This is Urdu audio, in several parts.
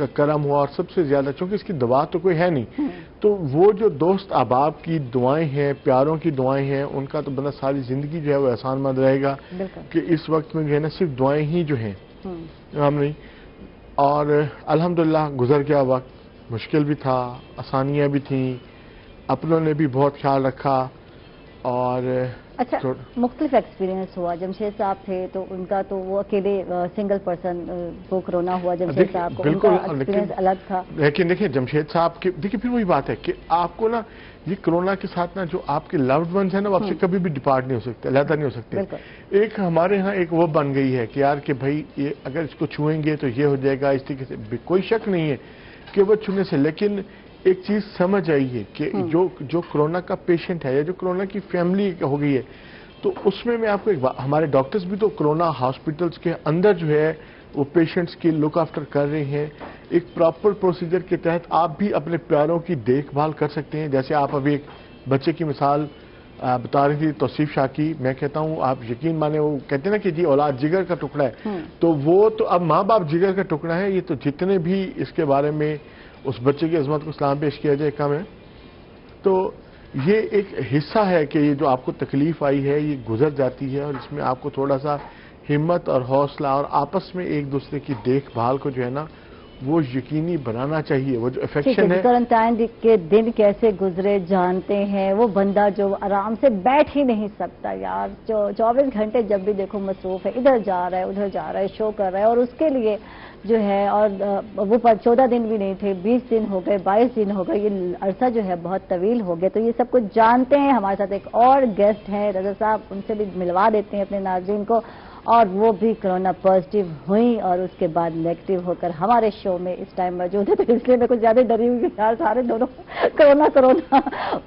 کا کرم ہوا اور سب سے زیادہ چونکہ اس کی دوا تو کوئی ہے نہیں، تو وہ جو دوست احباب کی دعائیں ہیں، پیاروں کی دعائیں ہیں، ان کا تو بندہ ساری زندگی جو ہے وہ احسان مند رہے گا کہ اس وقت میں جو ہے نا صرف دعائیں ہی جو ہیں ہم نہیں. اور الحمدللہ گزر گیا وقت، مشکل بھی تھا، آسانیاں بھی تھیں، اپنوں نے بھی بہت خیال رکھا. اور اچھا، مختلف ایکسپیرینس ہوا. جمشید صاحب تھے تو ان کا تو وہ اکیلے سنگل پرسن کو کرونا ہوا. جمشید صاحب کو ان کا ایکسپیرینس الگ تھا. لیکن دیکھیں جمشید صاحب کے دیکھیں پھر وہی بات ہے کہ آپ کو نا یہ کرونا کے ساتھ نا جو آپ کے لوڈ ونز ہیں نا وہ آپ سے کبھی بھی ڈپارٹ نہیں ہو سکتے، علیحدہ نہیں ہو سکتے. ایک ہمارے ہاں ایک وہ بن گئی ہے کہ یار کہ بھائی یہ اگر اس کو چھوئیں گے تو یہ ہو جائے گا، اس طریقے سے کوئی شک نہیں ہے کہ وہ چھونے سے. لیکن ایک چیز سمجھ آئی ہے کہ جو کرونا کا پیشنٹ ہے یا جو کرونا کی فیملی ہو گئی ہے تو اس میں آپ کو ایک ہمارے ڈاکٹرز بھی تو کرونا ہاسپٹلز کے اندر جو ہے وہ پیشنٹس کی لک آفٹر کر رہے ہیں. ایک پراپر پروسیجر کے تحت آپ بھی اپنے پیاروں کی دیکھ بھال کر سکتے ہیں. جیسے آپ ابھی ایک بچے کی مثال بتا رہی تھی توصیف شاہ کی، میں کہتا ہوں آپ یقین مانے وہ کہتے ہیں نا کہ جی اولاد جگر کا ٹکڑا ہے، تو وہ تو اب ماں باپ جگر کا ٹکڑا ہے. یہ تو جتنے بھی اس کے بارے میں اس بچے کی عظمت کو سلام پیش کیا جائے کم ہے. تو یہ ایک حصہ ہے کہ یہ جو آپ کو تکلیف آئی ہے یہ گزر جاتی ہے، اور اس میں آپ کو تھوڑا سا ہمت اور حوصلہ اور آپس میں ایک دوسرے کی دیکھ بھال کو جو ہے نا وہ یقینی بنانا چاہیے. وہ جو افیکشن ہے کوارنٹائن کے دن کیسے گزرے جانتے ہیں. وہ بندہ جو آرام سے بیٹھ ہی نہیں سکتا یار، 24 گھنٹے جب بھی دیکھو مصروف ہے، ادھر جا رہا ہے ادھر جا رہا ہے، شو کر رہا ہے. اور اس کے لیے جو ہے اور وہ 14 دن بھی نہیں تھے، 20 دن ہو گئے، 22 دن ہو گئے، یہ عرصہ جو ہے بہت طویل ہو گیا. تو یہ سب کچھ جانتے ہیں. ہمارے ساتھ ایک اور گیسٹ ہیں رضا صاحب، ان سے بھی ملوا دیتے ہیں اپنے ناظرین کو. اور وہ بھی کرونا پازیٹیو ہوئیں اور اس کے بعد نیگیٹو ہو کر ہمارے شو میں اس ٹائم موجود ہے. تو اس لیے میں کچھ زیادہ ڈری ہوئی یار، سارے دونوں کرونا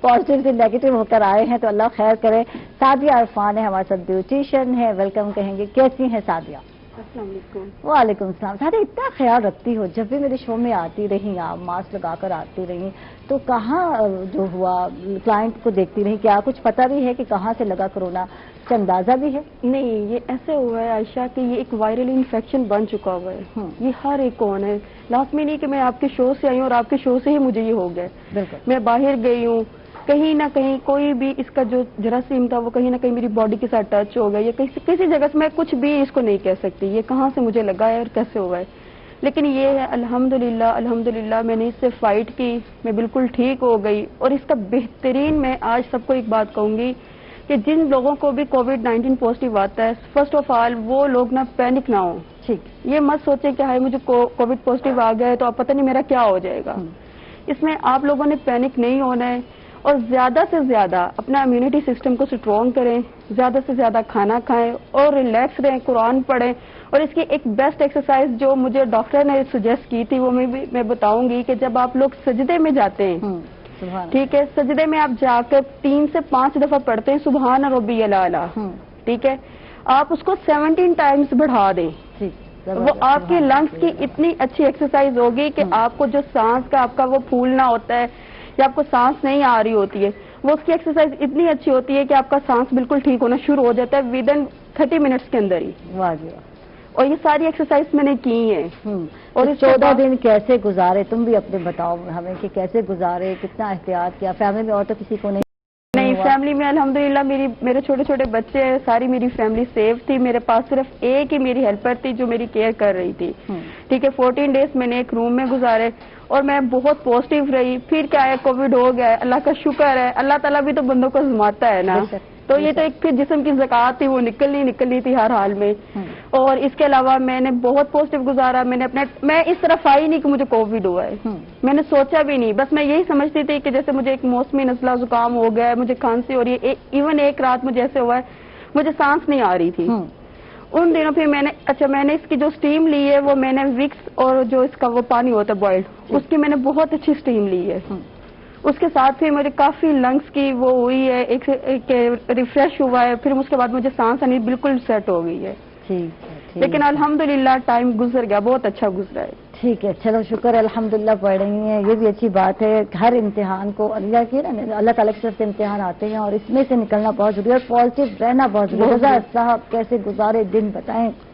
پازیٹیو سے نیگیٹو ہو کر آئے ہیں. تو اللہ خیر کرے. سعدیہ عرفان ہے ہمارے ساتھ، بیوٹیشین ہے. ویلکم کہیں گے. کیسی ہیں سعدیہ؟ السلام علیکم. وعلیکم السلام. سعدیہ اتنا خیال رکھتی ہو، جب بھی میرے شو میں آتی رہی آپ ماسک لگا کر آتی رہی، تو کہاں جو ہوا کلائنٹ کو دیکھتی رہی؟ کیا کچھ پتہ بھی ہے کہ کہاں سے لگا کرونا؟ کیا اندازہ بھی ہے؟ نہیں، یہ ایسے ہوا ہے عائشہ کہ یہ ایک وائرل انفیکشن بن چکا ہوا ہے. یہ ہر ایک کو ہونا ہے. لاسٹ میں نہیں کہ میں آپ کے شو سے آئی ہوں اور آپ کے شو سے ہی مجھے یہ ہو گیا. بالکل. میں باہر گئی ہوں، کہیں نہ کہیں کوئی بھی اس کا جو جراثیم تھا وہ کہیں نہ کہیں میری باڈی کے ساتھ ٹچ ہو گیا، یا کسی جگہ سے میں کچھ بھی اس کو نہیں کہہ سکتی یہ کہاں سے مجھے لگا ہے اور کیسے ہوا ہے. لیکن یہ ہے الحمدللہ میں نے اس سے فائٹ کی، میں بالکل ٹھیک ہو گئی. اور اس کا بہترین میں آج سب کو ایک بات کہوں گی کہ جن لوگوں کو بھی کووڈ-19 پازیٹیو آتا ہے، فرسٹ آف آل وہ لوگ نہ پینک نہ ہوں. ٹھیک. یہ مت سوچیں کہ ہائے مجھے کووڈ پازیٹیو آ گیا ہے تو اب پتہ نہیں میرا کیا ہو جائے گا. اس میں آپ لوگوں نے پینک نہیں ہونا ہے اور زیادہ سے زیادہ اپنا امیونٹی سسٹم کو اسٹرانگ کریں، زیادہ سے زیادہ کھانا کھائیں اور ریلیکس رہیں، قرآن پڑھیں. اور اس کی ایک بیسٹ ایکسرسائز جو مجھے ڈاکٹر نے سجیسٹ کی تھی وہ میں بتاؤں گی کہ جب آپ لوگ سجدے میں جاتے ہیں، ٹھیک ہے، سجدے میں آپ جا کر 3 سے 5 دفعہ پڑھتے ہیں سبحان ربی الاعلیٰ، ٹھیک ہے، آپ اس کو 17 ٹائمز بڑھا دیں. وہ آپ کے لنگس کی اتنی اچھی ایکسرسائز ہوگی کہ آپ کو جو سانس کا آپ کا وہ پھولنا ہوتا ہے یا آپ کو سانس نہیں آ رہی ہوتی ہے، وہ اس کی ایکسرسائز اتنی اچھی ہوتی ہے کہ آپ کا سانس بالکل ٹھیک ہونا شروع ہو جاتا ہے ودن 30 منٹس کے اندر ہی. اور یہ ساری ایکسرسائز میں نے کی ہیں. اور 14 دن کیسے گزارے تم بھی اپنے بتاؤ ہمیں کہ کیسے گزارے، کتنا احتیاط کیا؟ فیملی میں اور تو کسی کو نہیں؟ فیملی میں الحمدللہ میرے چھوٹے چھوٹے بچے ہیں، ساری میری فیملی سیف تھی. میرے پاس صرف ایک ہی میری ہیلپر تھی جو میری کیئر کر رہی تھی. ٹھیک ہے، 14 ڈیز میں نے ایک روم میں گزارے اور میں بہت پازیٹیو رہی. پھر کیا ہے، کووڈ ہو گیا، اللہ کا شکر ہے. اللہ تعالیٰ بھی تو بندوں کو آزماتا ہے نا. تو یہ تو ایک پھر جسم کی زکوٰۃ تھی، وہ نکلنی تھی ہر حال میں. اور اس کے علاوہ میں نے بہت پازیٹیو گزارا. میں اس طرف آئی نہیں کہ مجھے کووڈ ہوا ہے، میں نے سوچا بھی نہیں. بس میں یہی سمجھتی تھی کہ جیسے مجھے ایک موسمی نزلہ زکام ہو گیا ہے، مجھے کھانسی ہو رہی ہے. ایون ایک رات مجھے ایسے ہوا ہے مجھے سانس نہیں آ رہی تھی. ان دنوں پھر میں نے اس کی جو اسٹیم لی ہے وہ میں نے وکس اور جو اس کا وہ پانی ہوتا ہے بوائلڈ، اس کی میں نے بہت اچھی اسٹیم لی ہے. اس کے ساتھ پھر مجھے کافی لنگس کی وہ ہوئی ہے، ایک ریفریش ہوا ہے. پھر اس کے بعد مجھے سانس آنی بالکل سیٹ ہو گئی ہے. لیکن الحمدللہ ٹائم گزر گیا، بہت اچھا گزرا ہے. ٹھیک ہے، چلو شکر الحمدللہ پڑھ رہی ہیں، یہ بھی اچھی بات ہے. ہر امتحان کو اللہ تعالیٰ کی طرف سے امتحان آتے ہیں اور اس میں سے نکلنا بہت ضروری ہے اور پازیٹیو رہنا بہت ضروری ہے. رضا صاحب کیسے گزارے دن بتائیں؟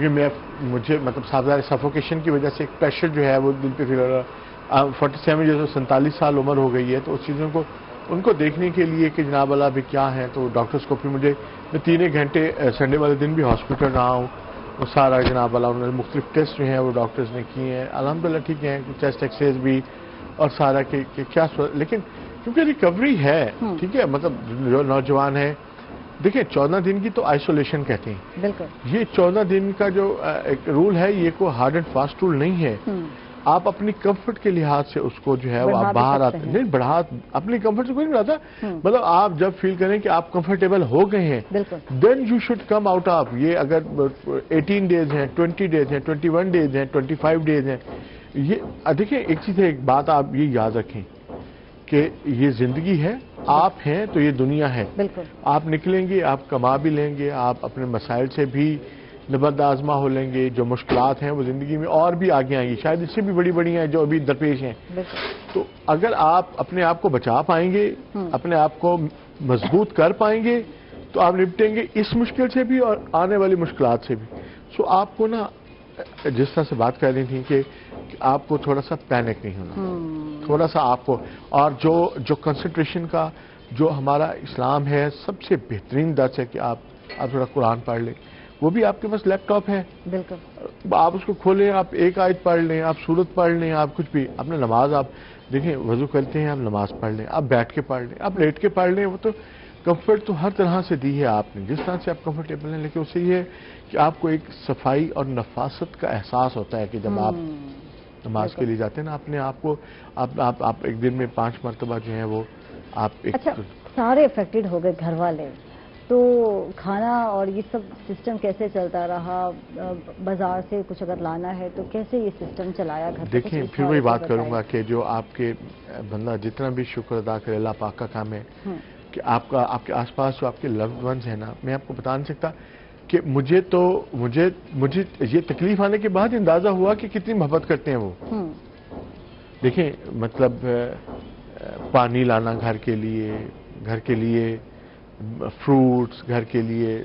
کیونکہ مجھے مطلب سابقہ سفوکیشن کی وجہ سے ایک پریشر جو ہے وہ دل پہ فیل ہو رہا ہے. 47 جو 47 سال عمر ہو گئی ہے, تو اس چیزوں کو ان کو دیکھنے کے لیے کہ جناب اللہ بھی کیا ہے, تو ڈاکٹرز کو پھر میں 3 گھنٹے سنڈے والے دن بھی ہاسپٹل رہا ہوں. وہ سارا جناب اللہ انہوں نے مختلف ٹیسٹ جو ہیں وہ ڈاکٹرز نے کیے ہیں, الحمدللہ ٹھیک ہیں, چیسٹ ایکسریز بھی اور سارا کہ کیا لیکن کیونکہ ریکوری ہے, ٹھیک ہے, مطلب جو نوجوان ہے, دیکھیں 14 دن کی تو آئسولیشن کہتے ہیں. بالکل یہ 14 دن کا جو ایک رول ہے, یہ کوئی ہارڈ اینڈ فاسٹ رول نہیں ہے. آپ اپنی کمفرٹ کے لحاظ سے اس کو جو ہے وہ آپ باہر آتے ہیں. نہیں بڑھا, اپنی کمفرٹ سے کوئی نہیں بڑھاتا, مطلب آپ جب فیل کریں کہ آپ کمفرٹیبل ہو گئے ہیں, then you should come out of. یہ اگر 18 ڈیز ہیں, 20 ڈیز ہیں, 21 ڈیز ہیں, 25 ڈیز ہیں, یہ دیکھیں ایک چیز ہے, ایک بات آپ یہ یاد رکھیں کہ یہ زندگی ہے, آپ ہیں تو یہ دنیا ہے. آپ نکلیں گے, آپ کما بھی لیں گے, آپ اپنے مسائل سے بھی نبرد آزما ہو لیں گے. جو مشکلات ہیں وہ زندگی میں اور بھی آگے آئیں گی, شاید اس سے بھی بڑی بڑی ہیں جو ابھی درپیش ہیں. تو اگر آپ اپنے آپ کو بچا پائیں گے, اپنے آپ کو مضبوط کر پائیں گے, تو آپ نپٹیں گے اس مشکل سے بھی اور آنے والی مشکلات سے بھی. سو آپ کو نا جس طرح سے بات کر رہی تھی کہ آپ کو تھوڑا سا پینک نہیں ہونا, تھوڑا سا آپ کو, اور جو کنسنٹریشن کا جو ہمارا اسلام ہے, سب سے بہترین درس ہے کہ آپ تھوڑا قرآن پڑھ لیں. وہ بھی آپ کے پاس لیپ ٹاپ ہے, بالکل آپ اس کو کھولیں, آپ ایک آیت پڑھ لیں, آپ سورت پڑھ لیں, آپ کچھ بھی اپنا نماز, آپ دیکھیں وضو کرتے ہیں, آپ نماز پڑھ لیں, آپ بیٹھ کے پڑھ لیں, آپ لیٹ کے پڑھ لیں. وہ تو کمفرٹ تو ہر طرح سے دی ہے آپ نے, جس طرح سے آپ کمفرٹیبل ہیں, لیکن اس سے یہ ہے کہ آپ کو ایک صفائی اور نفاست کا احساس ہوتا ہے کہ جب آپ نماز کے لیے جاتے ہیں نا, اپنے آپ کو آپ ایک دن میں 5 مرتبہ جو ہے وہ آپ ایک. اچھا, سارے افیکٹڈ ہو گئے گھر والے, تو کھانا اور یہ سب سسٹم کیسے چلتا رہا؟ بازار سے کچھ اگر لانا ہے تو کیسے یہ سسٹم چلایا گھر؟ دیکھیں پھر وہی بات کروں گا کہ جو آپ کے بندہ جتنا بھی شکر ادا کرے, اللہ پاک کا کام ہے کہ آپ کے آس پاس جو آپ کے لوڈ ونز ہیں نا, میں آپ کو بتا نہیں سکتا کہ مجھے یہ تکلیف آنے کے بعد اندازہ ہوا کہ کتنی محبت کرتے ہیں وہ. دیکھیں مطلب پانی لانا گھر کے لیے فروٹس گھر کے لیے,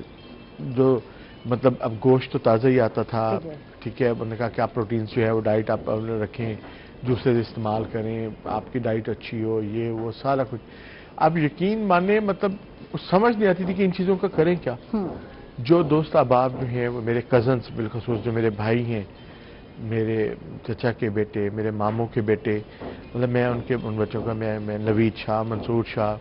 جو مطلب اب گوشت تو تازہ ہی آتا تھا, ٹھیک ہے, انہوں نے کہا کہ آپ پروٹینز جو ہے وہ ڈائٹ آپ رکھیں, جوسز استعمال کریں, آپ کی ڈائٹ اچھی ہو, یہ وہ سارا کچھ. اب یقین مانیں مطلب سمجھ نہیں آتی تھی کہ ان چیزوں کا کریں کیا. جو دوست احباب جو ہیں وہ میرے کزنس, بالخصوص جو میرے بھائی ہیں, میرے چچا کے بیٹے, میرے ماموں کے بیٹے, مطلب میں ان بچوں کا میں نوید شاہ, منصور شاہ,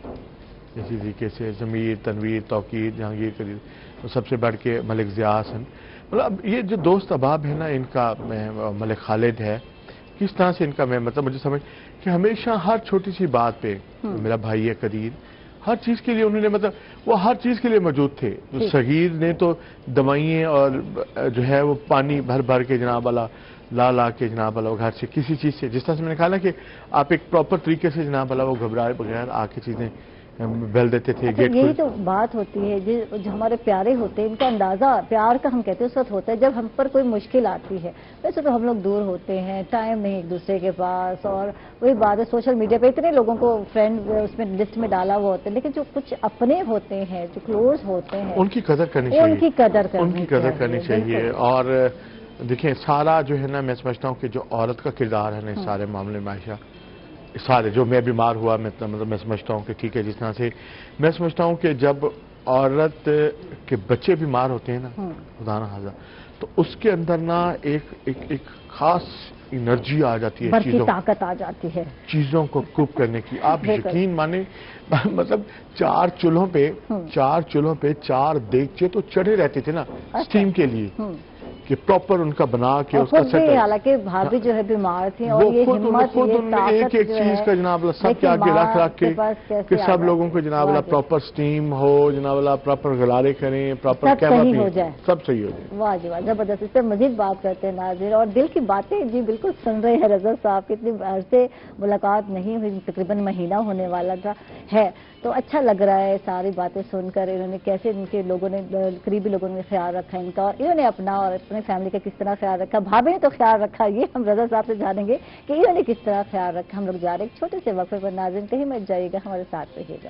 اسی طریقے سے ضمیر, تنویر, توقیر, جہانگیر, قدیر, سب سے بڑھ کے ملک ضیاء حسن, مطلب یہ جو دوست احباب ہیں نا, ان کا میں ملک خالد ہے, کس طرح سے ان کا میں مطلب مجھے سمجھ کہ ہمیشہ ہر چھوٹی سی بات پہ, میرا بھائی ہے قدیر, ہر چیز کے لیے انہوں نے مطلب وہ ہر چیز کے لیے موجود تھے. صغیر نے تو دوائیں اور جو ہے وہ پانی بھر کے جناب اللہ لا کے جناب اللہ گھر سے کسی چیز سے, جس طرح سے میں نے کہا نا کہ آپ ایک پراپر طریقے سے جناب اللہ وہ گھبرائے بغیر آ کے چیزیں بیل دیتے تھے. اچھا, یہی تو بات ہوتی ہے جو ہمارے پیارے ہوتے ہیں, ان کا اندازہ پیار کا ہم کہتے ہیں اس وقت ہوتا ہے جب ہم پر کوئی مشکل آتی ہے. ویسے تو ہم لوگ دور ہوتے ہیں, ٹائم نہیں ایک دوسرے کے پاس, اور وہی بات ہے سوشل میڈیا پہ اتنے لوگوں کو فرینڈ اس میں لسٹ میں ڈالا ہوا ہوتا ہے, لیکن جو کچھ اپنے ہوتے ہیں, جو کلوز ہوتے ہیں, ان کی قدر کرنی چاہیے, ان کی قدر کرنی چاہیے. اور دیکھیں سارا جو ہے نا, میں سمجھتا ہوں کہ جو عورت کا کردار ہے نا اس سارے معاملے میں, عائشہ, سارے جو میں بیمار ہوا, مطلب میں سمجھتا ہوں کہ ٹھیک ہے, جس طرح سے میں سمجھتا ہوں کہ جب عورت کے بچے بیمار ہوتے ہیں نا, خدا نہ خواستہ, تو اس کے اندر نا ایک خاص انرجی آ جاتی ہے, چیزوں طاقت آ جاتی ہے, چیزوں کو کوپ کرنے کی. آپ یقین مانیں مطلب 4 چولہوں پہ 4 دیگچے تو چڑھے رہتے تھے نا اسٹیم کے لیے, کہ پراپر ان کا بنا کے اس کا سیٹ. حالانکہ بھابھی جو ہے بیمار تھی, اور یہ ہمت, یہ طاقت ایک چیز کا جناب اللہ سب کے آگے رکھ کے کہ سب لوگوں کو جناب اللہ پراپر سٹیم ہو, جناب اللہ پراپر غلارے کریں, پراپر سب صحیح ہو جائے. واہ جی واہ, زبردست. اس پہ مزید بات کرتے ہیں ناظرین, اور دل کی باتیں جی بالکل سن رہے ہیں رضا صاحب. اتنی عرصے ملاقات نہیں ہوئی, تقریباً مہینہ ہونے والا تھا ہے, تو اچھا لگ رہا ہے ساری باتیں سن کر. انہوں نے کیسے ان کے لوگوں نے, قریبی لوگوں نے خیال رکھا ان کا, اور انہوں نے اپنا اور اپنے فیملی کا کس طرح خیال رکھا. بھابھی نے تو خیال رکھا, یہ ہم رضا صاحب سے جانیں گے کہ انہوں نے کس طرح خیال رکھا. ہم لوگ جا رہے ہیں ایک چھوٹے سے وقفے پر. ناظرین کہیں مت جائیے گا, ہمارے ساتھ رہیے گا.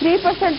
3%,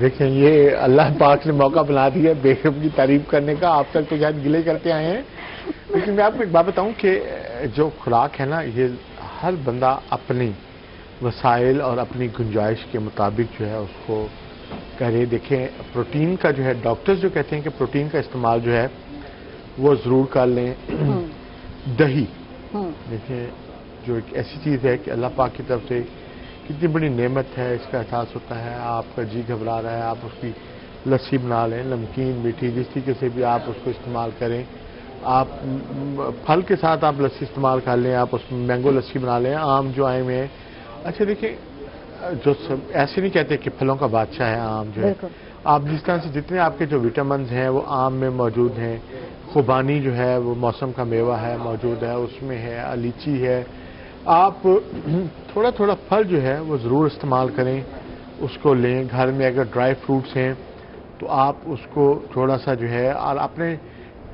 دیکھیں یہ اللہ پاک نے موقع بنا دیا بیگم کی تعریف کرنے کا. آپ تک تو شاید گلے کرتے آئے ہیں, لیکن میں آپ کو ایک بات بتاؤں کہ جو خوراک ہے نا, یہ ہر بندہ اپنی وسائل اور اپنی گنجائش کے مطابق جو ہے اس کو کرے. دیکھیں پروٹین کا جو ہے, ڈاکٹرز جو کہتے ہیں کہ پروٹین کا استعمال جو ہے وہ ضرور کر لیں. دہی دیکھیں جو ایک ایسی چیز ہے کہ اللہ پاک کی طرف سے کتنی بڑی نعمت ہے, اس کا احساس ہوتا ہے. آپ کا جی گھبرا رہا ہے, آپ اس کی لسی بنا لیں, نمکین میٹھی جس طریقے سے بھی آپ اس کو استعمال کریں. آپ پھل کے ساتھ آپ لسی استعمال کر لیں, آپ اس میں مینگو لسی بنا لیں. آم جو آئے ہوئے ہیں, اچھا دیکھیں جو ایسے نہیں کہتے کہ پھلوں کا بادشاہ ہے آم جو ہے, آپ جس طرح سے جتنے آپ کے جو وٹامنز ہیں وہ آم میں موجود ہیں. خوبانی جو ہے وہ موسم کا میوہ ہے, موجود ہے, اس میں ہے. لیچی ہے. آپ تھوڑا تھوڑا پھل جو ہے وہ ضرور استعمال کریں, اس کو لیں. گھر میں اگر ڈرائی فروٹس ہیں تو آپ اس کو تھوڑا سا جو ہے, اور اپنے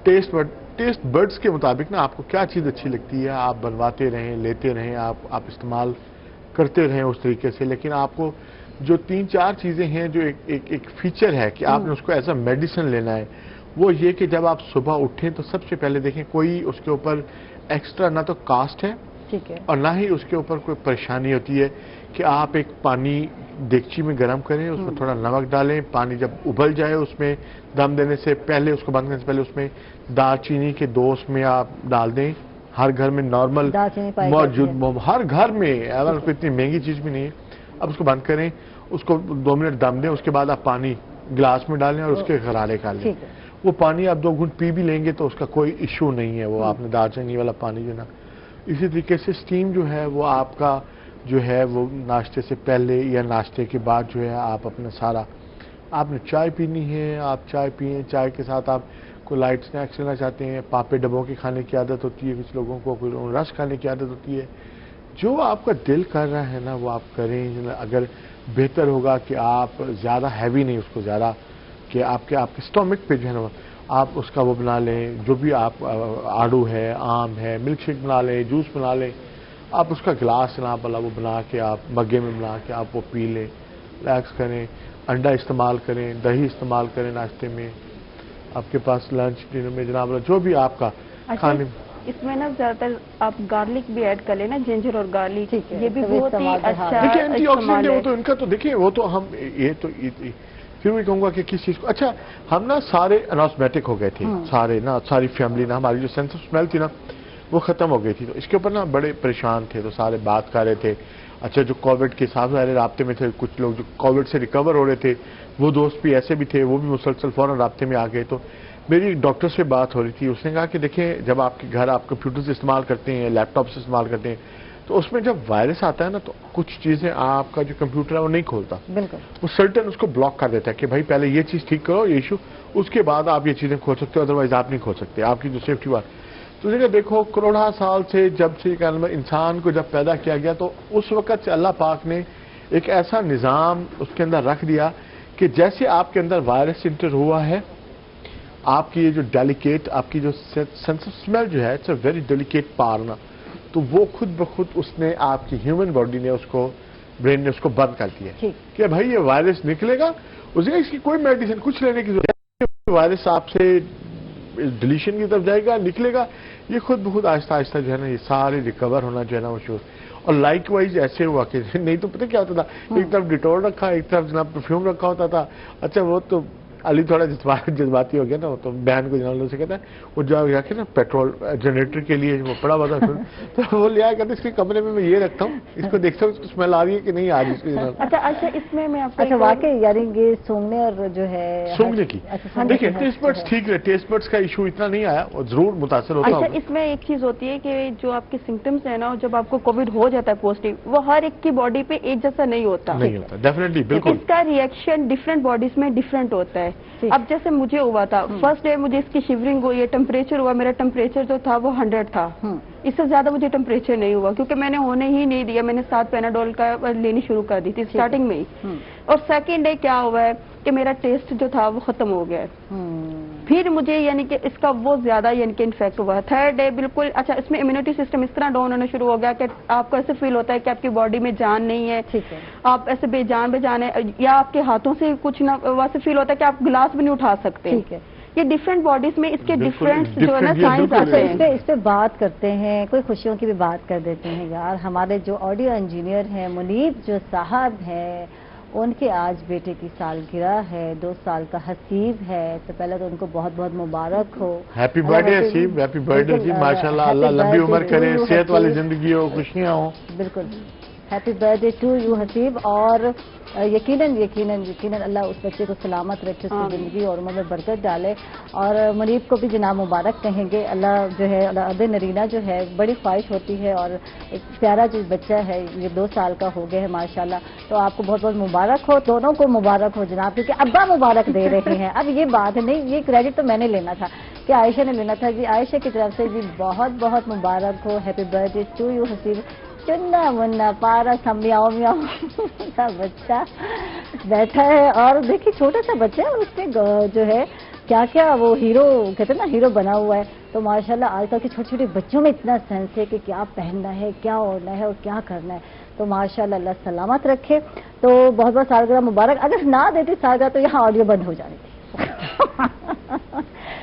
ٹیسٹ برڈس کے مطابق نا آپ کو کیا چیز اچھی لگتی ہے آپ بنواتے رہیں, لیتے رہیں, آپ استعمال کرتے رہیں اس طریقے سے. لیکن آپ کو جو 3-4 چیزیں ہیں جو ایک فیچر ہے کہ آپ نے اس کو ایز اے میڈیسن لینا ہے, وہ یہ کہ جب آپ صبح اٹھیں تو سب سے پہلے دیکھیں کوئی اس کے اوپر ایکسٹرا نہ تو کاسٹ ہے اور نہ ہی اس کے اوپر کوئی پریشانی ہوتی ہے کہ آپ ایک پانی دیگچی میں گرم کریں, اس میں تھوڑا نمک ڈالیں, پانی جب ابل جائے اس میں دم دینے سے پہلے, اس کو بند کرنے سے پہلے اس میں دال چینی کے 2 اس میں آپ ڈال دیں. ہر گھر میں نارمل موجود, ہر گھر میں, اگر کوئی اتنی مہنگی چیز بھی نہیں ہے. اب اس کو بند کریں, اس کو 2 منٹ دم دیں, اس کے بعد آپ پانی گلاس میں ڈالیں اور اس کے غرارے کر لیں. وہ پانی آپ 2 گھنٹ پی بھی لیں گے تو اس کا کوئی ایشو نہیں ہے. وہ آپ نے دال چینی والا پانی جو نا. اسی طریقے سے اسٹیم جو ہے وہ آپ کا جو ہے وہ ناشتے سے پہلے یا ناشتے کے بعد جو ہے آپ اپنا سارا, آپ نے چائے پینی ہے آپ چائے پئیں, چائے کے ساتھ آپ کو لائٹ سنیکس لینا چاہتے ہیں, پاپے ڈبوں کے کھانے کی عادت ہوتی ہے کچھ لوگوں کو, کوئی رس کھانے کی عادت ہوتی ہے. جو آپ کا دل کر رہا ہے نا وہ آپ کریں. اگر بہتر ہوگا کہ آپ زیادہ ہیوی نہیں, اس کو زیادہ کہ آپ کے اسٹومک پہ جو ہے نا آپ اس کا وہ بنا لیں, جو بھی آپ آڑو ہے, آم ہے, ملک شیک بنا لیں, جوس بنا لیں. آپ اس کا گلاس جناب والا وہ بنا کے آپ مگے میں بنا کے آپ وہ پی لیں, ریلیکس کریں. انڈا استعمال کریں, دہی استعمال کریں ناشتے میں. آپ کے پاس لنچ ڈنر میں جناب والا جو بھی آپ کا کھانے. اس میں نا زیادہ تر آپ گارلک بھی ایڈ کر لیں نا, جنجر اور گارلک, یہ بھی بہت ہی اچھا اینٹی آکسیڈنٹ ہے. وہ تو ان کا تو دیکھیں وہ تو ہم یہ تو پھر بھی کہوں گا کہ کس چیز کو, اچھا ہم نا سارے اناسمیٹک ہو گئے تھے, سارے نا, ساری فیملی نا, ہماری جو سینس آف اسمیل تھی نا وہ ختم ہو گئی تھی. تو اس کے اوپر نا بڑے پریشان تھے, تو سارے بات کر رہے تھے. اچھا جو کووڈ کے ساتھ والے رابطے میں تھے, کچھ لوگ جو کووڈ سے ریکور ہو رہے تھے, وہ دوست بھی ایسے بھی تھے, وہ بھی مسلسل فوراً رابطے میں آ گئے. تو میری ڈاکٹر سے بات ہو رہی تھی, اس نے کہا کہ دیکھیں جب آپ کے گھر آپ کمپیوٹر سے استعمال کرتے ہیں, لیپ ٹاپ سے استعمال کرتے ہیں, تو اس میں جب وائرس آتا ہے نا تو کچھ چیزیں آپ کا جو کمپیوٹر ہے وہ نہیں کھولتا, وہ سرٹن اس کو بلاک کر دیتا ہے کہ بھائی پہلے یہ چیز ٹھیک کرو, یہ ایشو, اس کے بعد آپ یہ چیزیں کھول سکتے ہو, ادروائز آپ نہیں کھول سکتے. آپ کی جو سیفٹی بات. تو دیکھو کروڑا سال سے جب سے انسان کو جب پیدا کیا گیا تو اس وقت سے اللہ پاک نے ایک ایسا نظام اس کے اندر رکھ دیا کہ جیسے آپ کے اندر وائرس انٹر ہوا ہے, آپ کی یہ جو ڈیلیکیٹ آپ کی جو سینس آف اسمیل جو ہے, it's a very delicate part نا, تو وہ خود بخود اس نے آپ کی ہیومن باڈی نے اس کو, برین نے اس کو بند کر دیا کہ بھائی یہ وائرس نکلے گا, اس کی کوئی میڈیسن کچھ لینے کی ضرورت نہیں. وائرس آپ سے ڈلیشن کی طرف جائے گا, نکلے گا, یہ خود بخود آہستہ آہستہ جو ہے نا یہ سارے ریکور ہونا جو ہے نا وہ شروع. اور لائک وائز ایسے ہوا کہ نہیں تو پتہ کیا ہوتا تھا, ایک طرف ڈیٹول رکھا, ایک طرف جناب پرفیوم رکھا ہوتا تھا. اچھا وہ تو علی تھوڑا جذباتی ہو گیا نا, تو بہن کو جناب سے کہتا ہے وہ جو رکھے نا پیٹرول جنریٹر کے لیے وہ پڑا ہوا تھا, تو وہ لیا کہتے اس کے کمرے میں یہ رکھتا ہوں, اس کو دیکھتا ہوں اس کو اسمیل آ رہی ہے کہ نہیں آ رہی اس کو. اچھا اس میں میں اچھا واقعی یعنی یہ سونگنے اور جو ہے سونگنے کی دیکھیں ٹیسٹ بڈس ٹھیک رہے, ٹیسٹ بڈس کا ایشو اتنا نہیں آیا, اور ضرور متاثر ہوتا ہے. اچھا اس میں ایک چیز ہوتی ہے کہ جو آپ کے سمٹمس ہیں نا, جب آپ کو کووڈ ہو جاتا ہے پازیٹیو, وہ ہر ایک کی باڈی پہ ایک جیسا نہیں ہوتا, ڈیفینیٹلی بالکل. اس کا ریئیکشن ڈفرینٹ باڈیز میں ڈفرینٹ ہوتا ہے. اب جیسے مجھے ہوا تھا فرسٹ ڈے, مجھے اس کی شیورنگ ہوئی ہے, ٹیمپریچر ہوا, میرا ٹیمپریچر جو تھا وہ 100 تھا, اس سے زیادہ مجھے ٹیمپریچر نہیں ہوا کیونکہ میں نے ہونے ہی نہیں دیا. میں نے 7 پیناڈول کا لینی شروع کر دی تھی اسٹارٹنگ میں ہی. اور سیکنڈ ڈے کیا ہوا ہے کہ میرا ٹیسٹ جو تھا وہ ختم ہو گیا ہے. پھر مجھے یعنی کہ اس کا بہت زیادہ یعنی کہ انفیکٹ ہوا. تھرڈ ڈے بالکل اچھا اس میں امیونٹی سسٹم اس طرح ڈاؤن ہونا شروع ہو گیا کہ آپ کو ایسے فیل ہوتا ہے کہ آپ کی باڈی میں جان نہیں ہے, ٹھیک ہے, آپ ایسے بے جان ہے, یا آپ کے ہاتھوں سے کچھ نہ ویسے فیل ہوتا ہے کہ آپ گلاس بھی نہیں اٹھا سکتے. ٹھیک ہے, یہ ڈفرینٹ باڈیز میں اس کے ڈفرینٹ جو ہے نا different سائنس آتے ہیں. اس پہ بات کرتے ہیں, کوئی خوشیوں کی بھی بات کر دیتے ہیں یار. ہمارے جو آڈیو انجینئر ہیں منیب جو صاحب ہیں, ان کے آج بیٹے کی سالگرہ ہے, 2 سال کا حسیب ہے. تو پہلے تو ان کو بہت بہت مبارک ہو. Happy birth day Haseeb, happy birth day ji. ماشاءاللہ اللہ لمبی عمر کرے, صحت والی زندگی ہو, خوشیاں ہوں. بالکل, ہیپی برتھ ڈے ٹو یو حسیب. اور یقیناً اللہ اس بچے کو سلامت رکھے, اس کی زندگی اور عمر میں برکت ڈالے. اور منیب کو بھی جناب مبارک کہیں گے. اللہ جو ہے اد نرینہ جو ہے بڑی خواہش ہوتی ہے, اور ایک پیارا جو بچہ ہے یہ 2 سال کا ہو گیا ہے ماشاءاللہ. تو آپ کو بہت بہت مبارک ہو, دونوں کو مبارک ہو جناب, کیونکہ ابا مبارک دے رہے ہیں. اب یہ بات نہیں, یہ کریڈٹ تو میں نے لینا تھا کہ عائشہ نے لینا تھا. جی عائشہ کی طرف سے جی بہت بہت مبارک ہو. ہیپی برتھ ڈے ٹو یو حسیب. چننا منا پارا سا میاؤ میاؤ کا بچہ بیٹھا ہے, اور دیکھیے چھوٹا سا بچہ ہے, اس میں جو ہے کیا کیا وہ ہیرو کہتے ہیں نا, ہیرو بنا ہوا ہے. تو ماشاءاللہ آج کل کے چھوٹے چھوٹے بچوں میں اتنا سینس ہے کہ کیا پہننا ہے, کیا اوڑھنا ہے اور کیا کرنا ہے. تو ماشاءاللہ اللہ سلامت رکھے. تو بہت بہت سالگرہ مبارک. اگر نہ دیتی سالگرہ تو یہاں آڈیو بند ہو جانی تھی.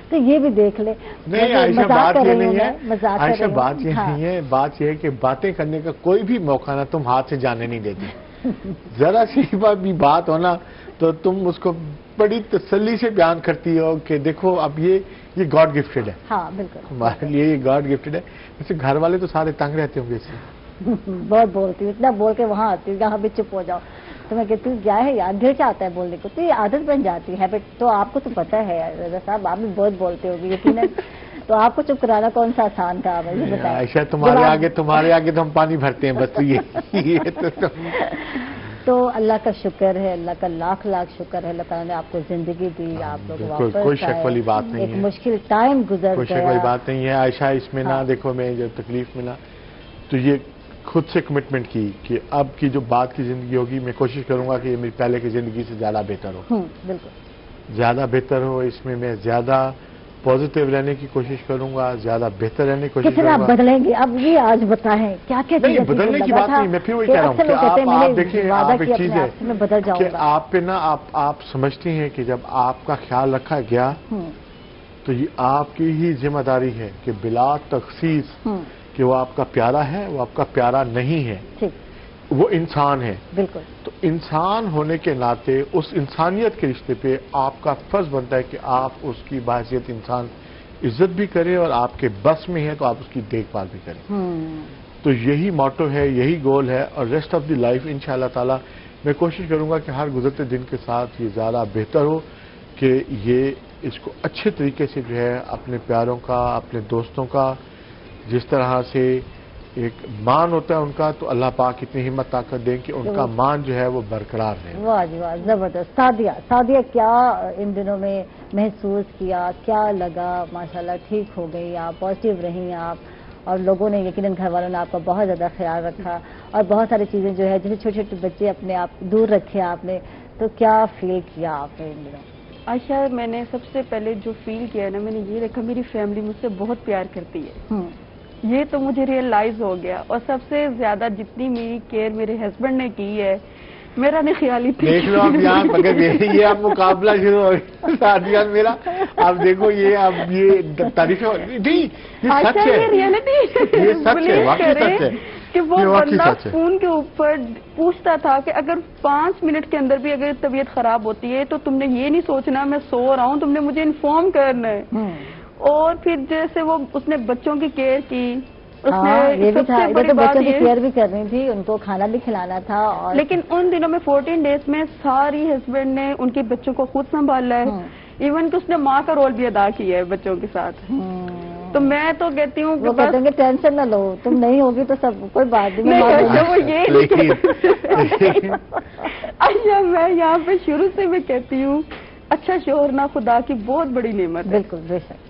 تو یہ بھی دیکھ لے. نہیں عائشہ, بات یہ نہیں ہے, مذاق عائشہ بات یہ نہیں ہے. بات یہ ہے کہ باتیں کرنے کا کوئی بھی موقع نہ تم ہاتھ سے جانے نہیں دیتی. ذرا سی بھی بات ہونا تو تم اس کو بڑی تسلی سے بیان کرتی ہو کہ دیکھو اب یہ گاڈ گفٹڈ ہے. ہاں بالکل, ہمارے لیے یہ گاڈ گفٹڈ ہے. ویسے گھر والے تو سارے تنگ رہتے ہوں گے اس سے. بہت بولتی ہوں, اتنا بول کے وہاں آتی ہوں جہاں بھی چپ ہو جاؤ. تو میں کہتی ہوں کیا ہے یار, دل چاہتا ہے بولنے کو, تو یہ عادت بن جاتی ہے. تو آپ کو تو پتا ہے رضا صاحب, آپ بھی بہت بولتے ہوگے یقیناً. تو آپ کو چپ کرانا کون سا آسان تھا مجھے بتائیں. عائشہ تمہارے آگے تو ہم پانی بھرتے ہیں بس. یہ تو اللہ کا شکر ہے, اللہ کا لاکھ لاکھ شکر ہے. اللہ تعالیٰ نے آپ کو زندگی دی, آپ لوگ واپس کوئی شک والی بات نہیں ہے, ایک مشکل ٹائم گزر کوئی شک والی بات نہیں ہے عائشہ. اس میں نہ دیکھو, میں جب تکلیف ملا تو یہ خود سے کمٹمنٹ کی کہ اب کی جو بعد کی زندگی ہوگی میں کوشش کروں گا کہ یہ میری پہلے کی زندگی سے زیادہ بہتر ہو. بالکل زیادہ بہتر ہو. اس میں زیادہ پازیٹیو رہنے کی کوشش کروں گا, زیادہ بہتر رہنے کی کوشش کروں گا. کتنا بدلیں گے اب یہ آج بتائیں, کیا کیا نہیں بدلنے کی بات نہیں, میں پھر وہی کہہ رہا ہوں کہ آپ دیکھیں, آپ ایک چیز ہے کہ آپ پہ نا آپ سمجھتی ہیں کہ جب آپ کا خیال رکھا گیا تو یہ آپ کی ہی ذمہ داری ہے کہ بلا تخصیص کہ وہ آپ کا پیارا ہے, وہ آپ کا پیارا نہیں ہے, وہ انسان ہے. بالکل. تو انسان ہونے کے ناطے اس انسانیت کے رشتے پہ آپ کا فرض بنتا ہے کہ آپ اس کی بحیثیت انسان عزت بھی کریں, اور آپ کے بس میں ہے تو آپ اس کی دیکھ بھال بھی کریں. تو یہی موٹو ہے, یہی گول ہے. اور ریسٹ آف دی لائف انشاءاللہ تعالی میں کوشش کروں گا کہ ہر گزرتے دن کے ساتھ یہ زیادہ بہتر ہو, کہ یہ اس کو اچھے طریقے سے جو ہے اپنے پیاروں کا, اپنے دوستوں کا, جس طرح سے ایک مان ہوتا ہے ان کا, تو اللہ پاک اتنی ہمت طاقت دیں کہ ان کا مان جو ہے وہ برقرار رہے. واہ جی واہ, زبردست. سعدیہ کیا ان دنوں میں محسوس کیا, کیا لگا؟ ماشاءاللہ ٹھیک ہو گئی آپ, پازیٹیو رہی آپ, اور لوگوں نے یقیناً گھر والوں نے آپ کا بہت زیادہ خیال رکھا, اور بہت ساری چیزیں جو ہے جیسے چھوٹے چھوٹے بچے اپنے آپ دور رکھے آپ نے, تو کیا فیل کیا آپ نے ان دنوں؟ عائشہ, میں نے سب سے پہلے جو فیل کیا نا, میں نے یہ دیکھا میری فیملی مجھ سے بہت پیار کرتی ہے. یہ تو مجھے ریئلائز ہو گیا. اور سب سے زیادہ جتنی میری کیئر میرے ہسبینڈ نے کی ہے, میرا نہیں خیالی تھی. دیکھ لو اب یہاں پکڑ یہ اب مقابلہ شروع ہو گیا شادیہ میرا. اب دیکھو اب یہ تعریف نہیں, یہ سچ ہے, یہ سچ ہے, واقعی سچ ہے کہ وہ بندہ فون کے اوپر پوچھتا تھا کہ اگر 5 منٹ کے اندر بھی اگر طبیعت خراب ہوتی ہے تو تم نے یہ نہیں سوچنا میں سو رہا ہوں, تم نے مجھے انفارم کرنا ہے. اور پھر جیسے وہ اس نے بچوں کی کیئر کی, یہ بھی تھا, بچوں کی کیئر بھی کرنی تھی, ان کو کھانا بھی کھلانا تھا. لیکن ان دنوں میں 14 ڈیز میں ساری ہسبینڈ نے ان کے بچوں کو خود سنبھالا ہے, ایون کہ اس نے ماں کا رول بھی ادا کیا ہے بچوں کے ساتھ. تو میں تو کہتی ہوں وہ کہتے ہیں کہ ٹینشن نہ لو, تم نہیں ہوگی تو سب کوئی بات نہیں. اچھا, میں یہاں پہ شروع سے میں کہتی ہوں اچھا شوہر نا خدا کی بہت بڑی نعمت ہے. بالکل بے شک.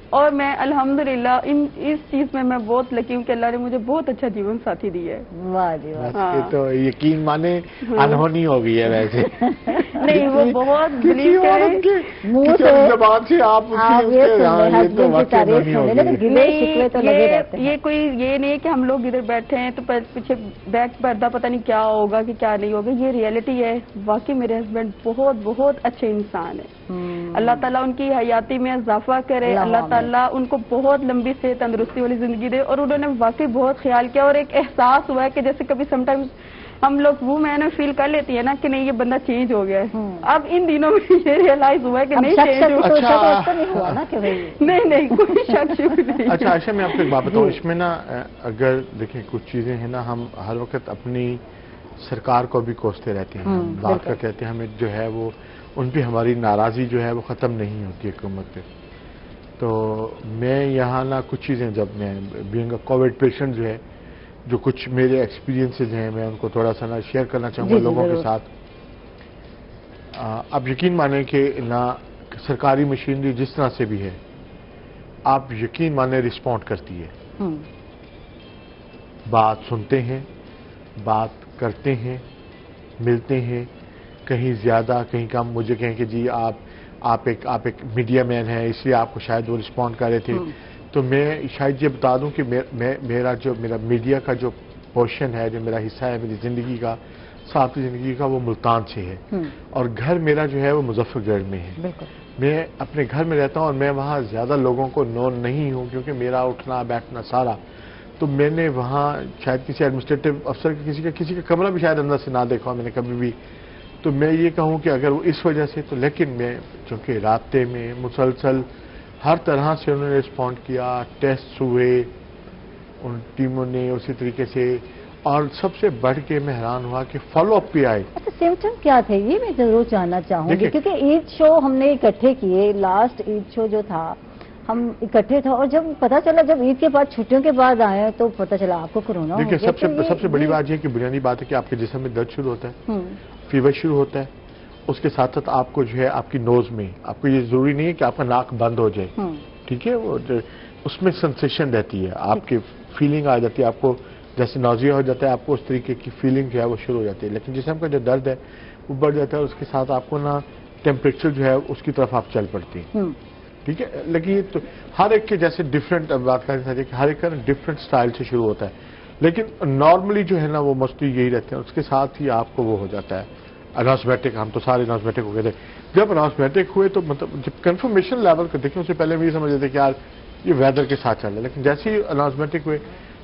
اور میں الحمدللہ اس چیز میں بہت لکی ہوں کہ اللہ نے مجھے بہت اچھا جیون ساتھی دیا ہے. واہ جی واہ. یہ تو یقین مانے انہونی ہو گئی ہے ویسے. نہیں وہ بہت بلیو منہ سے زبان سے آپ یہ کوئی یہ نہیں ہے کہ ہم لوگ ادھر بیٹھے ہیں تو پیچھے بیک پردہ پتہ نہیں کیا ہوگا کہ کیا نہیں ہوگا. یہ ریئلٹی ہے. واقعی میرے ہسبینڈ بہت بہت اچھے انسان ہیں. اللہ تعالیٰ ان کی حیاتی میں اضافہ کرے. اللہ تعالیٰ ان کو بہت لمبی سے تندرستی والی زندگی دے. اور انہوں نے واقعی بہت خیال کیا اور ایک احساس ہوا ہے کہ جیسے کبھی سم ٹائمز ہم لوگ وہ میں نے فیل کر لیتی ہے نا کہ نہیں یہ بندہ چینج ہو گیا ہے. اب ان دنوں میں یہ ریئلائز ہوا ہے کہ نہیں چینج ہوا. نہیں کوئی شک نہیں. اچھا عائشہ میں آپ کو ایک بات بتاؤں. اس میں نا اگر دیکھیں کچھ چیزیں ہیں نا ہم ہر وقت اپنی سرکار کو بھی کوستے رہتے ہیں, بات کرتے رہتے ہیں. ہمیں جو ہے وہ ان پہ ہماری ناراضی جو ہے وہ ختم نہیں ہوتی حکومت پہ. تو میں یہاں نا کچھ چیزیں جب میں بینگ اے کووڈ پیشنٹ جو ہے جو کچھ میرے ایکسپیرینسز ہیں میں ان کو تھوڑا سا نا شیئر کرنا چاہوں گا لوگوں کے ساتھ. اب یقین مانیں کہ نہ سرکاری مشینری جس طرح سے بھی ہے آپ یقین مانیں رسپونڈ کرتی ہے. بات سنتے ہیں, بات کرتے ہیں, ملتے ہیں, کہیں زیادہ کہیں کم. مجھے کہیں کہ جی آپ ایک میڈیا مین ہیں اس لیے آپ کو شاید وہ رسپونڈ کر رہے تھے. تو میں شاید یہ بتا دوں کہ میرا میڈیا کا جو پورشن ہے جو میرا حصہ ہے میری زندگی کا ساتھی زندگی کا وہ ملتان سے ہے. اور گھر میرا جو ہے وہ مظفر گڑھ میں ہے. میں اپنے گھر میں رہتا ہوں اور میں وہاں زیادہ لوگوں کو نون نہیں ہوں کیونکہ میرا اٹھنا بیٹھنا سارا. تو میں نے وہاں شاید کسی ایڈمنسٹریٹو افسر کسی کا کمرہ بھی شاید اندر سے نہ دیکھا میں نے کبھی بھی. تو میں یہ کہوں کہ اگر وہ اس وجہ سے تو لیکن میں چونکہ رابطے میں مسلسل ہر طرح سے انہوں نے رسپونڈ کیا. ٹیسٹ ہوئے ان ٹیموں نے اسی طریقے سے. اور سب سے بڑھ کے میں حیران ہوا کہ فالو اپ پہ آئے. اچھا سمپٹم کیا تھے یہ میں ضرور جاننا چاہوں گی کیونکہ عید شو ہم نے اکٹھے کیے. لاسٹ عید شو جو تھا ہم اکٹھے تھا اور جب پتا چلا جب عید کے بعد چھٹیوں کے بعد آئے تو پتا چلا آپ کو کورونا ہو گیا. دیکھیے سب سے بڑی بات یہ کہ بنیادی بات ہے کہ آپ کے جسم میں درد شروع ہوتا ہے, فیور شروع ہوتا ہے. اس کے ساتھ ساتھ آپ کو جو ہے آپ کی نوز میں آپ کو یہ ضروری نہیں ہے کہ آپ کا ناک بند ہو جائے, ٹھیک ہے, وہ اس میں سنسیشن رہتی ہے, آپ کی فیلنگ آ جاتی ہے, آپ کو جیسے نوزیا ہو جاتا ہے آپ کو اس طریقے کی فیلنگ جو ہے وہ شروع ہو جاتی ہے. لیکن جسم کا جو درد ہے وہ بڑھ جاتا ہے. اس کے ساتھ آپ کو نا ٹیمپریچر جو ہے اس کی طرف آپ چل پڑتی ہیں, ٹھیک ہے. لیکن یہ تو ہر ایک کے جیسے ڈفرینٹ بات کرنا چاہیے کہ ہر ایک کا ڈفرینٹ اسٹائل سے شروع ہوتا ہے. لیکن نارملی جو ہے نا وہ موسٹلی یہی رہتے ہیں. اس کے ساتھ ہی آپ کو وہ ہو جاتا ہے اناسمیٹک. ہم تو سارے اناسمیٹک ہو گئے تھے. جب اناسمیٹک ہوئے تو مطلب جب کنفرمیشن لیول کو دیکھیں اس سے پہلے بھی یہ سمجھ لیتے کہ یار یہ ویدر کے ساتھ چل رہا ہے. لیکن جیسے ہی اناسمیٹک ہوئے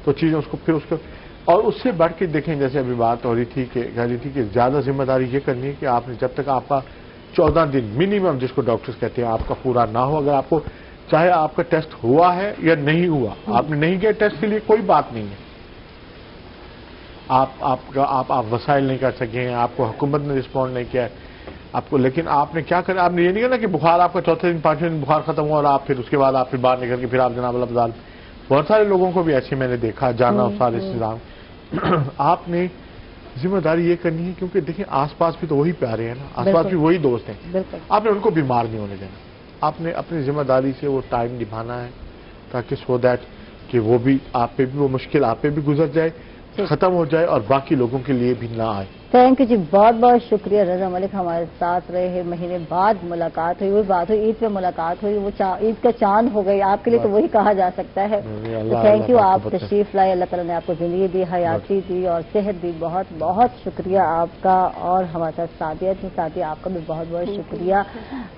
تو چیزیں اس کو پھر اس کو اور اس سے بڑھ کے دیکھیں جیسے ابھی بات ہو رہی تھی کہ زیادہ ذمہ داری یہ کرنی ہے کہ آپ نے جب تک آپ کا 14 دن منیمم جس کو ڈاکٹرز کہتے ہیں آپ کا پورا نہ ہو. اگر آپ کو چاہے آپ کا ٹیسٹ ہوا ہے یا نہیں ہوا, آپ نے نہیں کیا ٹیسٹ کے لیے کوئی بات نہیں ہے. آپ وسائل نہیں کر سکے ہیں, آپ کو حکومت نے رسپونڈ نہیں کیا آپ کو. لیکن آپ نے کیا کرا, آپ نے یہ نہیں کہا کہ بخار آپ کا چوتھے دن پانچویں دن بخار ختم ہوا اور آپ پھر اس کے بعد آپ پھر باہر نکل کے پھر آپ جناب الابدال. بہت سارے لوگوں کو بھی ایسے میں نے دیکھا جانا سارے انتظام. آپ نے ذمہ داری یہ کرنی ہے کیونکہ دیکھیں آس پاس بھی تو وہی پیارے ہیں نا, آس پاس بھی وہی دوست ہیں. آپ نے ان کو بیمار نہیں ہونے دینا. آپ نے اپنی ذمہ داری سے وہ ٹائم نبھانا ہے تاکہ سو دیٹ کہ وہ بھی آپ پہ بھی وہ مشکل آپ پہ بھی گزر جائے, ختم ہو جائے اور باقی لوگوں کے لیے بھی نہ آئے. تھینک یو جی, بہت بہت شکریہ. رضا ملک ہمارے ساتھ رہے. مہینے بعد ملاقات ہوئی, وہ بات ہوئی عید پہ ملاقات ہوئی, وہ عید کا چاند ہو گئی آپ کے لیے تو وہی کہا جا سکتا ہے. تو تھینک یو, آپ تشریف لائے. اللہ تعالیٰ نے آپ کو زندگی دی, حیاتی دی اور صحت دی. بہت بہت شکریہ آپ کا. اور ہمارے ساتھ آپ کا بھی بہت بہت شکریہ.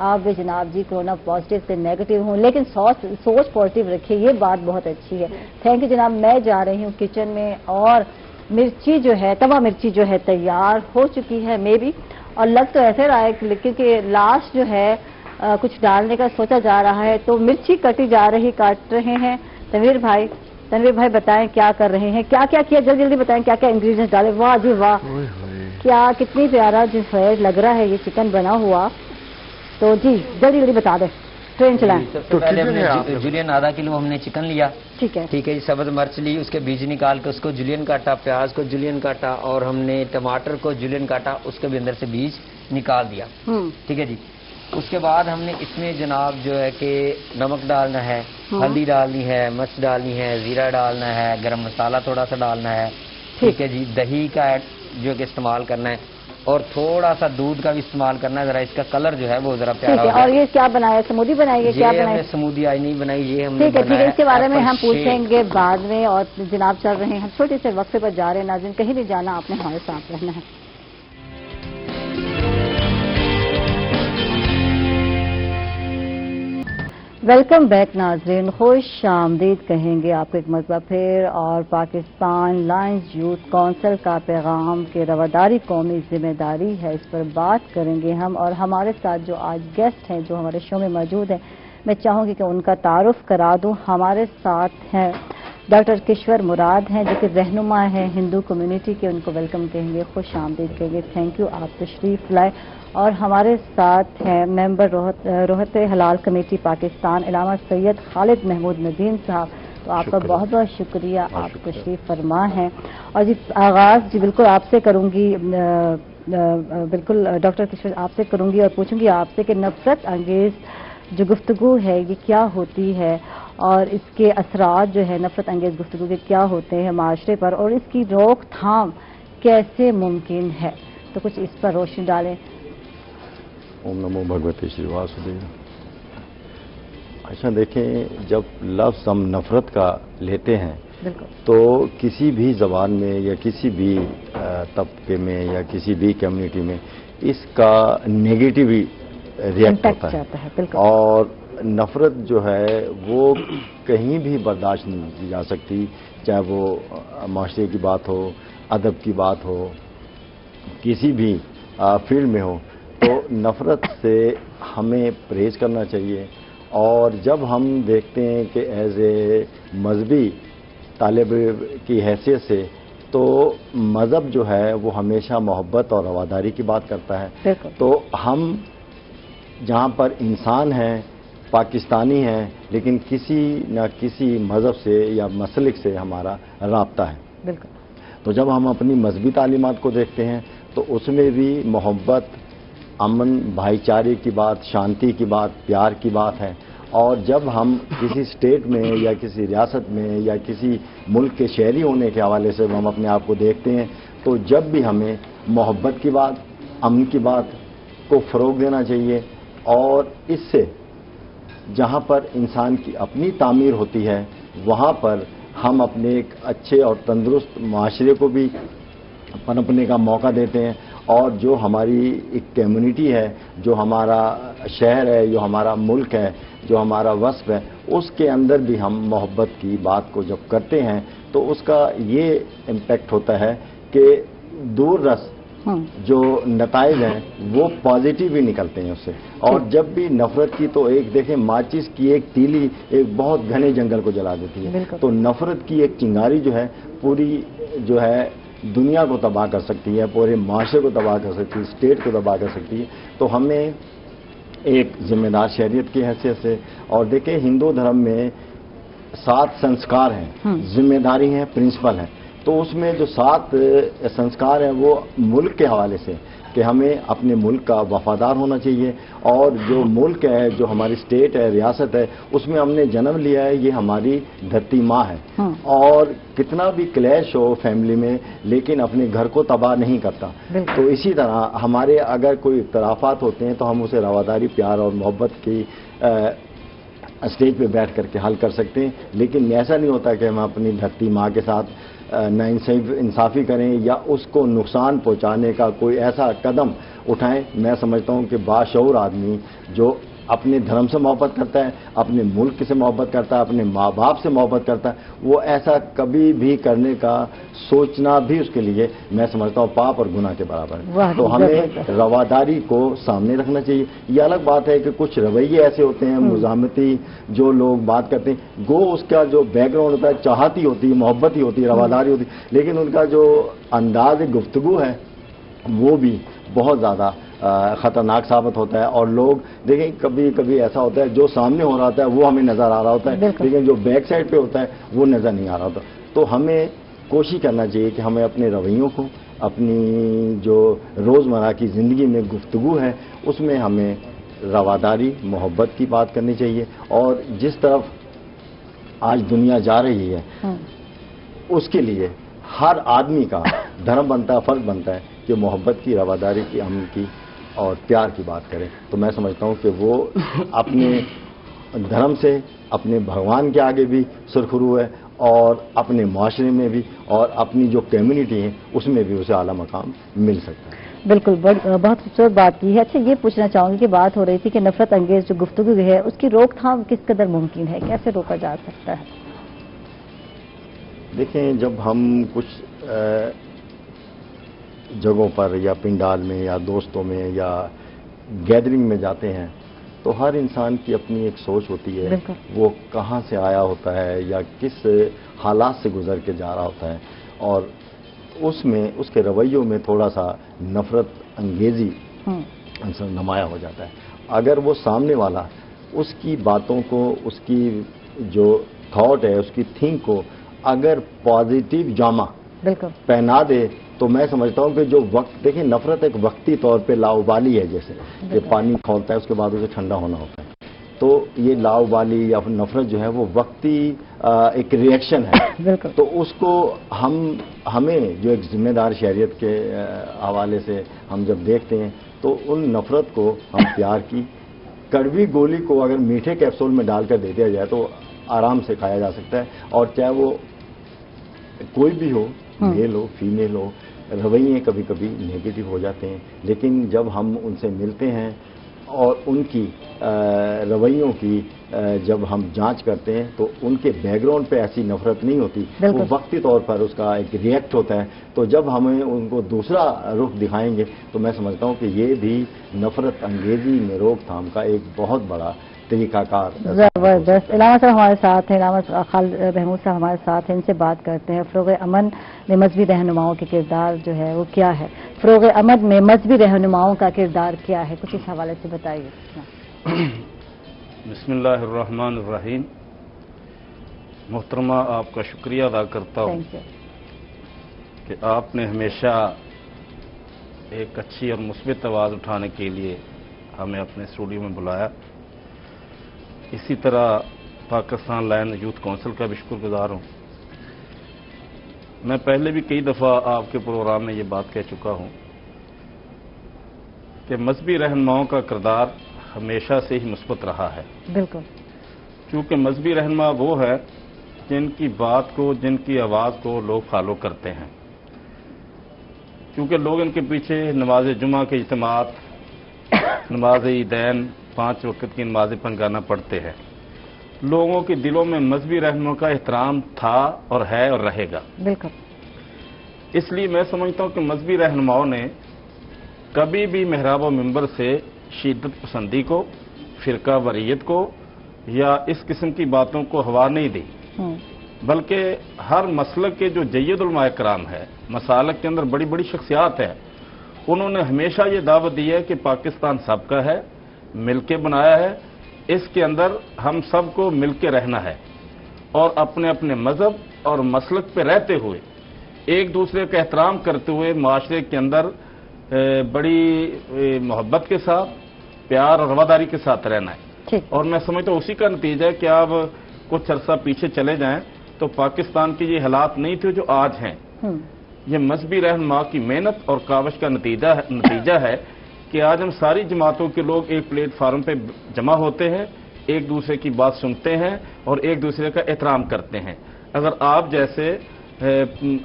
آپ بھی جناب جی کورونا پازیٹیو سے نیگیٹو ہوں لیکن سوچ پازیٹیو رکھیے, یہ بات بہت اچھی ہے. تھینک یو جناب. میں جا رہی ہوں کچن میں اور مرچی جو ہے توا مرچی جو ہے تیار ہو چکی ہے مے بھی, اور لگ تو ایسے رہا ہے کیونکہ لاسٹ جو ہے کچھ ڈالنے کا سوچا جا رہا ہے تو مرچی کاٹ رہے ہیں تنویر بھائی بتائیں کیا کر رہے ہیں, کیا کیا جلدی بتائیں کیا انگریڈینٹس ڈالے. واہ جی واہ, کیا کتنی پیارا جو ہے لگ رہا ہے یہ چکن بنا ہوا. تو جی جلدی بتا دیں, ٹرین چلائیں. سب سے پہلے ہم نے جولین آدھا کلو ہم نے چکن لیا, ٹھیک ہے جی, سبز مرچ لی, اس کے بیج نکال کے اس کو جولین کاٹا, پیاز کو جولین کاٹا اور ہم نے ٹماٹر کو جولین کاٹا, اس کے بھی اندر سے بیج نکال دیا, ٹھیک ہے جی. اس کے بعد ہم نے اس میں جناب جو ہے کہ نمک ڈالنا ہے، ہلدی ڈالنی ہے، مرچ ڈالنی ہے، زیرہ ڈالنا ہے، گرم مسالہ تھوڑا سا ڈالنا ہے، ٹھیک ہے جی، دہی کا جو کہ استعمال کرنا ہے، اور تھوڑا سا دودھ کا بھی استعمال کرنا ہے، ذرا اس کا کلر جو ہے وہ ذرا پیارا ہو جائے۔ اور یہ کیا بنایا، سمودی بنائی ہے؟ کیا یہ ہم بنایا؟ نے سمودی آج نہیں بنائی، یہ ہم نے ٹھیک ہے ٹھیک ہے، اس کے بارے میں ہم ایپل شیک۔ پوچھیں گے بعد میں، اور جناب چل رہے ہیں ہم چھوٹے سے وقفے پر جا رہے ہیں، ناظرین کہیں نہیں جانا، آپ نے ہمارے ساتھ رہنا ہے۔ ویلکم بیک ناظرین، خوش آمدید کہیں گے آپ کو ایک مرتبہ پھر، اور پاکستان لائنز یوتھ کونسل کا پیغام کہ رواداری قومی ذمہ داری ہے، اس پر بات کریں گے ہم، اور ہمارے ساتھ جو آج گیسٹ ہیں جو ہمارے شو میں موجود ہیں، میں چاہوں گی کہ ان کا تعارف کرا دوں۔ ہمارے ساتھ ہیں ڈاکٹر کشور مراد ہیں جو کہ رہنما ہیں ہندو کمیونٹی کے، ان کو ویلکم کہیں گے، خوش آمدید کہیں گے، تھینک یو آپ تشریف لائے۔ اور ہمارے ساتھ ہیں ممبر روحت حلال کمیٹی پاکستان علامہ سید خالد محمود ندیم صاحب، تو آپ کا بہت بہت شکریہ، آپ تشریف فرما ہیں۔ اور جی آغاز جی بالکل آپ سے کروں گی، بالکل ڈاکٹر کشور آپ سے کروں گی اور پوچھوں گی آپ سے کہ نفرت انگیز جو گفتگو ہے یہ کیا ہوتی ہے، اور اس کے اثرات جو ہے نفرت انگیز گفتگو کے کیا ہوتے ہیں معاشرے پر، اور اس کی روک تھام کیسے ممکن ہے، تو کچھ اس پر روشنی ڈالیں۔ اوم نمو بھگوتے شری واسودیو۔ اچھا دیکھیں، جب لفظ ہم نفرت کا لیتے ہیں تو کسی بھی زبان میں یا کسی بھی طبقے میں یا کسی بھی کمیونٹی میں اس کا نیگیٹو ریئیکٹ ہوتا ہے، اور نفرت جو ہے وہ کہیں بھی برداشت نہیں کی جا سکتی، چاہے وہ معاشرے کی بات ہو، ادب کی بات ہو، کسی بھی فیلڈ میں ہو، تو نفرت سے ہمیں پرہیز کرنا چاہیے۔ اور جب ہم دیکھتے ہیں کہ ایز اے مذہبی طالب کی حیثیت سے، تو مذہب جو ہے وہ ہمیشہ محبت اور رواداری کی بات کرتا ہے، تو ہم جہاں پر انسان ہیں، پاکستانی ہیں، لیکن کسی نہ کسی مذہب سے یا مسلک سے ہمارا رابطہ ہے، تو جب ہم اپنی مذہبی تعلیمات کو دیکھتے ہیں تو اس میں بھی محبت، امن، بھائی چارے کی بات، شانتی کی بات، پیار کی بات ہے۔ اور جب ہم کسی اسٹیٹ میں یا کسی ریاست میں یا کسی ملک کے شہری ہونے کے حوالے سے ہم اپنے آپ کو دیکھتے ہیں، تو جب بھی ہمیں محبت کی بات، امن کی بات کو فروغ دینا چاہیے، اور اس سے جہاں پر انسان کی اپنی تعمیر ہوتی ہے وہاں پر ہم اپنے ایک اچھے اور تندرست معاشرے کو بھی پنپنے کا موقع دیتے ہیں، اور جو ہماری ایک کمیونٹی ہے، جو ہمارا شہر ہے، جو ہمارا ملک ہے، جو ہمارا وصف ہے، اس کے اندر بھی ہم محبت کی بات کو جب کرتے ہیں تو اس کا یہ امپیکٹ ہوتا ہے کہ دور رس جو نتائج ہیں وہ پازیٹیو ہی نکلتے ہیں اس سے۔ اور جب بھی نفرت کی، تو ایک دیکھیں ماچس کی ایک تیلی ایک بہت گھنے جنگل کو جلا دیتی ہے، تو نفرت کی ایک چنگاری جو ہے پوری جو ہے دنیا کو تباہ کر سکتی ہے، پورے معاشرے کو تباہ کر سکتی ہے، اسٹیٹ کو تباہ کر سکتی ہے۔ تو ہمیں ایک ذمہ دار شہریت کی حیثیت سے، اور دیکھیں ہندو دھرم میں 7 سنسکار ہیں، ذمہ داری ہیں، پرنسپل ہیں، تو اس میں جو 7 سنسکار ہیں وہ ملک کے حوالے سے کہ ہمیں اپنے ملک کا وفادار ہونا چاہیے، اور جو ملک ہے، جو ہماری اسٹیٹ ہے، ریاست ہے، اس میں ہم نے جنم لیا ہے، یہ ہماری دھرتی ماں ہے، اور کتنا بھی کلیش ہو فیملی میں لیکن اپنے گھر کو تباہ نہیں کرتا۔ تو اسی طرح ہمارے اگر کوئی اختلافات ہوتے ہیں تو ہم اسے رواداری، پیار اور محبت کی اسٹیج پہ بیٹھ کر کے حل کر سکتے ہیں، لیکن ایسا نہیں ہوتا کہ ہم اپنی دھرتی ماں کے ساتھ انصافی کریں یا اس کو نقصان پہنچانے کا کوئی ایسا قدم اٹھائیں۔ میں سمجھتا ہوں کہ باشعور آدمی جو اپنے دھرم سے محبت کرتا ہے، اپنے ملک سے محبت کرتا ہے، اپنے ماں باپ سے محبت کرتا ہے، وہ ایسا کبھی بھی کرنے کا سوچنا بھی اس کے لیے میں سمجھتا ہوں پاپ اور گناہ کے برابر ہے۔ تو ہمیں رواداری کو سامنے رکھنا چاہیے۔ یہ الگ بات ہے کہ کچھ رویے ایسے ہوتے ہیں مزاحمتی، جو لوگ بات کرتے ہیں، گو اس کا جو بیک گراؤنڈ ہوتا ہے چاہتی ہوتی ہے، محبت ہی ہوتی ہے، رواداری ہوتی ہے، لیکن ان کا جو انداز گفتگو ہے وہ بھی بہت زیادہ خطرناک ثابت ہوتا ہے۔ اور لوگ دیکھیں کبھی کبھی ایسا ہوتا ہے جو سامنے ہو رہا ہوتا ہے وہ ہمیں نظر آ رہا ہوتا ہے، لیکن جو بیک سائڈ پہ ہوتا ہے وہ نظر نہیں آ رہا ہوتا۔ تو ہمیں کوشش کرنا چاہیے کہ ہمیں اپنے رویوں کو، اپنی جو روزمرہ کی زندگی میں گفتگو ہے اس میں ہمیں رواداری محبت کی بات کرنی چاہیے، اور جس طرف آج دنیا جا رہی ہے اس کے لیے ہر آدمی کا دھرم بنتا ہے، فرض بنتا ہے کہ محبت کی، رواداری کی، امن کی اور پیار کی بات کرے. تو میں سمجھتا ہوں کہ وہ اپنے دھرم سے، اپنے بھگوان کے آگے بھی سرخرو ہے، اور اپنے معاشرے میں بھی، اور اپنی جو کمیونٹی ہے اس میں بھی اسے اعلیٰ مقام مل سکتا ہے. بالکل، بہت خوبصورت بات کی ہے. اچھا، یہ پوچھنا چاہوں گی کہ بات ہو رہی تھی کہ نفرت انگیز جو گفتگو ہے اس کی روک تھام کس قدر ممکن ہے، کیسے روکا جا سکتا ہے؟ دیکھیں، جب ہم کچھ جگہوں پر یا پنڈال میں یا دوستوں میں یا گیدرنگ میں جاتے ہیں تو ہر انسان کی اپنی ایک سوچ ہوتی ہے، وہ کہاں سے آیا ہوتا ہے یا کس حالات سے گزر کے جا رہا ہوتا ہے، اور اس میں اس کے رویوں میں تھوڑا سا نفرت انگیزی نمایاں ہو جاتا ہے. اگر وہ سامنے والا اس کی باتوں کو، اس کی جو تھاٹ ہے، اس کی تھنک کو اگر پازیٹیو جامہ پہنا دے تو میں سمجھتا ہوں کہ جو وقت، دیکھیں نفرت ایک وقتی طور پہ لاؤبالی ہے، جیسے کہ پانی کھولتا ہے اس کے بعد اسے ٹھنڈا ہونا ہوتا ہے. تو یہ لاؤبالی یا نفرت جو ہے وہ وقتی ایک ری ایکشن ہے. تو اس کو ہمیں جو ایک ذمہ دار شہریت کے حوالے سے ہم جب دیکھتے ہیں تو ان نفرت کو ہم پیار کی کڑوی گولی کو اگر میٹھے کیپسول میں ڈال کر دے دیا جائے تو آرام سے کھایا جا سکتا ہے. اور چاہے وہ کوئی بھی ہو، میل ہو، فیمیل ہو، رویے کبھی کبھی نیگیٹو ہو جاتے ہیں، لیکن جب ہم ان سے ملتے ہیں اور ان کی رویوں کی جب ہم جانچ کرتے ہیں تو ان کے بیک گراؤنڈ پہ ایسی نفرت نہیں ہوتی، وہ وقتی طور پر اس کا ایک ریئیکٹ ہوتا ہے. تو جب ہمیں ان کو دوسرا رخ دکھائیں گے تو میں سمجھتا ہوں کہ یہ بھی نفرت انگیزی میں روک تھام کا ایک بہت بڑا طریقہ کار. زبردست. علامہ صاحب ہمارے ساتھ ہیں، علامہ خالد محمود صاحب ہمارے ساتھ ہیں، ان سے بات کرتے ہیں. فروغ امن میں مذہبی رہنماؤں کے کردار جو ہے وہ کیا ہے؟ فروغ امن میں مذہبی رہنماؤں کا کردار کیا ہے؟ کچھ اس حوالے سے بتائیے. بسم اللہ الرحمن الرحیم. محترمہ، آپ کا شکریہ ادا کرتا ہوں کہ آپ نے ہمیشہ ایک اچھی اور مثبت آواز اٹھانے کے لیے ہمیں اپنے اسٹوڈیو میں بلایا. اسی طرح پاکستان لائن یوتھ کونسل کا بھی شکر گزار ہوں. میں پہلے بھی کئی دفعہ آپ کے پروگرام میں یہ بات کہہ چکا ہوں کہ مذہبی رہنماؤں کا کردار ہمیشہ سے ہی مثبت رہا ہے. بالکل. چونکہ مذہبی رہنما وہ ہے جن کی بات کو، جن کی آواز کو لوگ فالو کرتے ہیں، کیونکہ لوگ ان کے پیچھے نماز جمعہ کے اجتماعات، نماز عیدین، 5 وقت کی نماز پنجگانہ پڑھتے ہیں. لوگوں کے دلوں میں مذہبی رہنماؤں کا احترام تھا اور ہے اور رہے گا. بالکل. اس لیے میں سمجھتا ہوں کہ مذہبی رہنماؤں نے کبھی بھی محراب و منبر سے شدت پسندی کو، فرقہ واریت کو یا اس قسم کی باتوں کو ہوا نہیں دی، بلکہ ہر مسلک کے جو جید علماء کرام ہے، مسالک کے اندر بڑی بڑی شخصیات ہیں، انہوں نے ہمیشہ یہ دعوت دی ہے کہ پاکستان سب کا ہے، مل کے بنایا ہے، اس کے اندر ہم سب کو مل کے رہنا ہے اور اپنے اپنے مذہب اور مسلک پہ رہتے ہوئے ایک دوسرے کا احترام کرتے ہوئے معاشرے کے اندر بڑی محبت کے ساتھ، پیار اور رواداری کے ساتھ رہنا ہے. اور میں سمجھتا ہوں اسی کا نتیجہ ہے کہ آپ کچھ عرصہ پیچھے چلے جائیں تو پاکستان کے یہ حالات نہیں تھے جو آج ہیں. یہ مذہبی رہنما کی محنت اور کاوش کا نتیجہ ہے کہ آج ہم ساری جماعتوں کے لوگ ایک پلیٹ فارم پہ جمع ہوتے ہیں، ایک دوسرے کی بات سنتے ہیں اور ایک دوسرے کا احترام کرتے ہیں. اگر آپ جیسے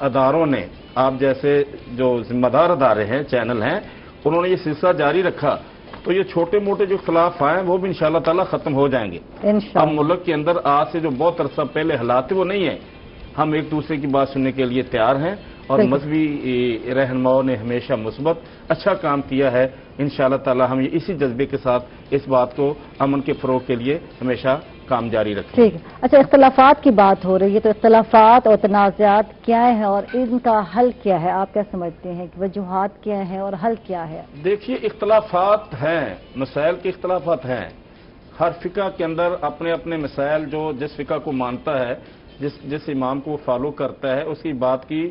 اداروں نے، آپ جیسے جو ذمہ دار ادارے ہیں، چینل ہیں، انہوں نے یہ سلسلہ جاری رکھا تو یہ چھوٹے موٹے جو اختلاف آئے وہ بھی انشاءاللہ تعالی ختم ہو جائیں گے. اب ملک کے اندر آج سے جو بہت عرصہ پہلے حالات تھے وہ نہیں ہیں. ہم ایک دوسرے کی بات سننے کے لیے تیار ہیں اور مذہبی رہنماؤں نے ہمیشہ مثبت اچھا کام کیا ہے. انشاءاللہ تعالی ہم اسی جذبے کے ساتھ اس بات کو امن کے فروغ کے لیے ہمیشہ کام جاری رکھیں. ٹھیک ہے. اچھا، اختلافات کی بات ہو رہی ہے تو اختلافات اور تنازعات کیا ہیں اور ان کا حل کیا ہے؟ آپ کیا سمجھتے ہیں کہ وجوہات کیا ہیں اور حل کیا ہے؟ دیکھیے، اختلافات ہیں، مسائل کے اختلافات ہیں. ہر فقہ کے اندر اپنے اپنے مسائل، جو جس فقہ کو مانتا ہے، جس امام کو فالو کرتا ہے، اس کی بات کی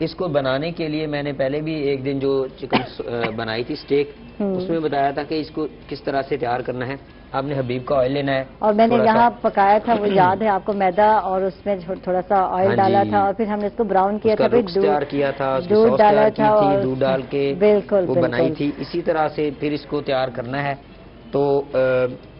اس کو بنانے کے لیے میں نے پہلے بھی ایک دن جو چکن بنائی تھی اسٹیک، اس میں بتایا تھا کہ اس کو کس طرح سے تیار کرنا ہے. آپ نے حبیب کا آئل لینا ہے، اور میں نے یہاں پکایا تھا، وہ یاد ہے آپ کو، میدا اور اس میں تھوڑا سا آئل ڈالا تھا اور پھر ہم نے اس کو براؤن کیا تھا، پھر تیار کیا تھا، دودھ ڈالا تھا، دودھ ڈال کے بالکل وہ بنائی تھی. اسی طرح سے پھر اس کو تیار کرنا ہے. تو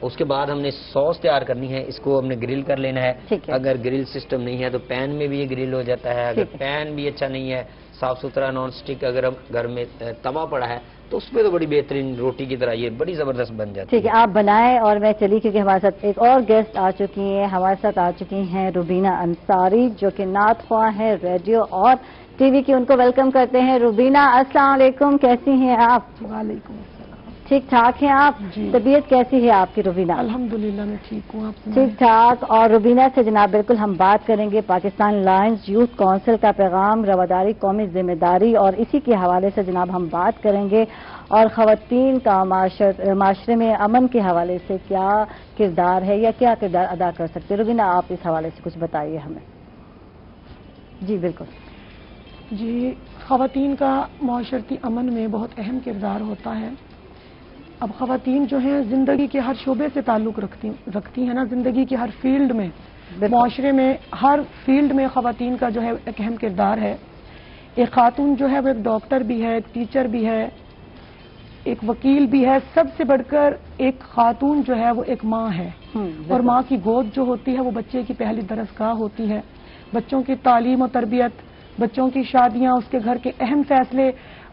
اس کے بعد ہم نے سوس تیار کرنی ہے. اس کو ہم نے گرل کر لینا ہے. اگر گرل سسٹم نہیں ہے تو پین میں بھی یہ گرل ہو جاتا ہے. اگر پین بھی اچھا نہیں ہے، صاف ستھرا نان اسٹک اگر ہم گھر میں توا پڑا ہے تو اس پہ تو بڑی بہترین روٹی کی طرح یہ بڑی زبردست بن جاتی ہے. ٹھیک ہے، آپ بنائیں اور میں چلی، کیونکہ ہمارے ساتھ ایک اور گیسٹ آ چکی ہیں. ہمارے ساتھ آ چکی ہیں روبینہ انصاری، جو کہ نعت خواں ہیں ریڈیو اور ٹی وی کی. ان کو ویلکم کرتے ہیں. روبینہ السلام علیکم، کیسی ہیں آپ؟ وعلیکم السلام. ٹھیک ٹھاک ہیں آپ؟ جی. طبیعت کیسی ہے آپ کی روبینہ؟ الحمدللہ میں ٹھیک ہوں. آپ ٹھیک ٹھاک. اور روبینہ سے جناب بالکل ہم بات کریں گے پاکستان لائنز یوتھ کونسل کا پیغام، رواداری قومی ذمہ داری، اور اسی کے حوالے سے جناب ہم بات کریں گے. اور خواتین کا معاشرے میں امن کے حوالے سے کیا کردار ہے یا کیا کردار ادا کر سکتے؟ روبینہ آپ اس حوالے سے کچھ بتائیے ہمیں. جی بالکل. جی، خواتین کا معاشرتی امن میں بہت اہم کردار ہوتا ہے. اب خواتین جو ہیں زندگی کے ہر شعبے سے تعلق رکھتی ہیں نا، زندگی کے ہر فیلڈ میں، معاشرے میں ہر فیلڈ میں خواتین کا جو ہے ایک اہم کردار ہے. ایک خاتون جو ہے وہ ایک ڈاکٹر بھی ہے، ایک ٹیچر بھی ہے، ایک وکیل بھی ہے. سب سے بڑھ کر ایک خاتون جو ہے وہ ایک ماں ہے. اور ماں کی گود جو ہوتی ہے وہ بچے کی پہلی درسگاہ ہوتی ہے. بچوں کی تعلیم و تربیت، بچوں کی شادیاں، اس کے گھر کے اہم فیصلے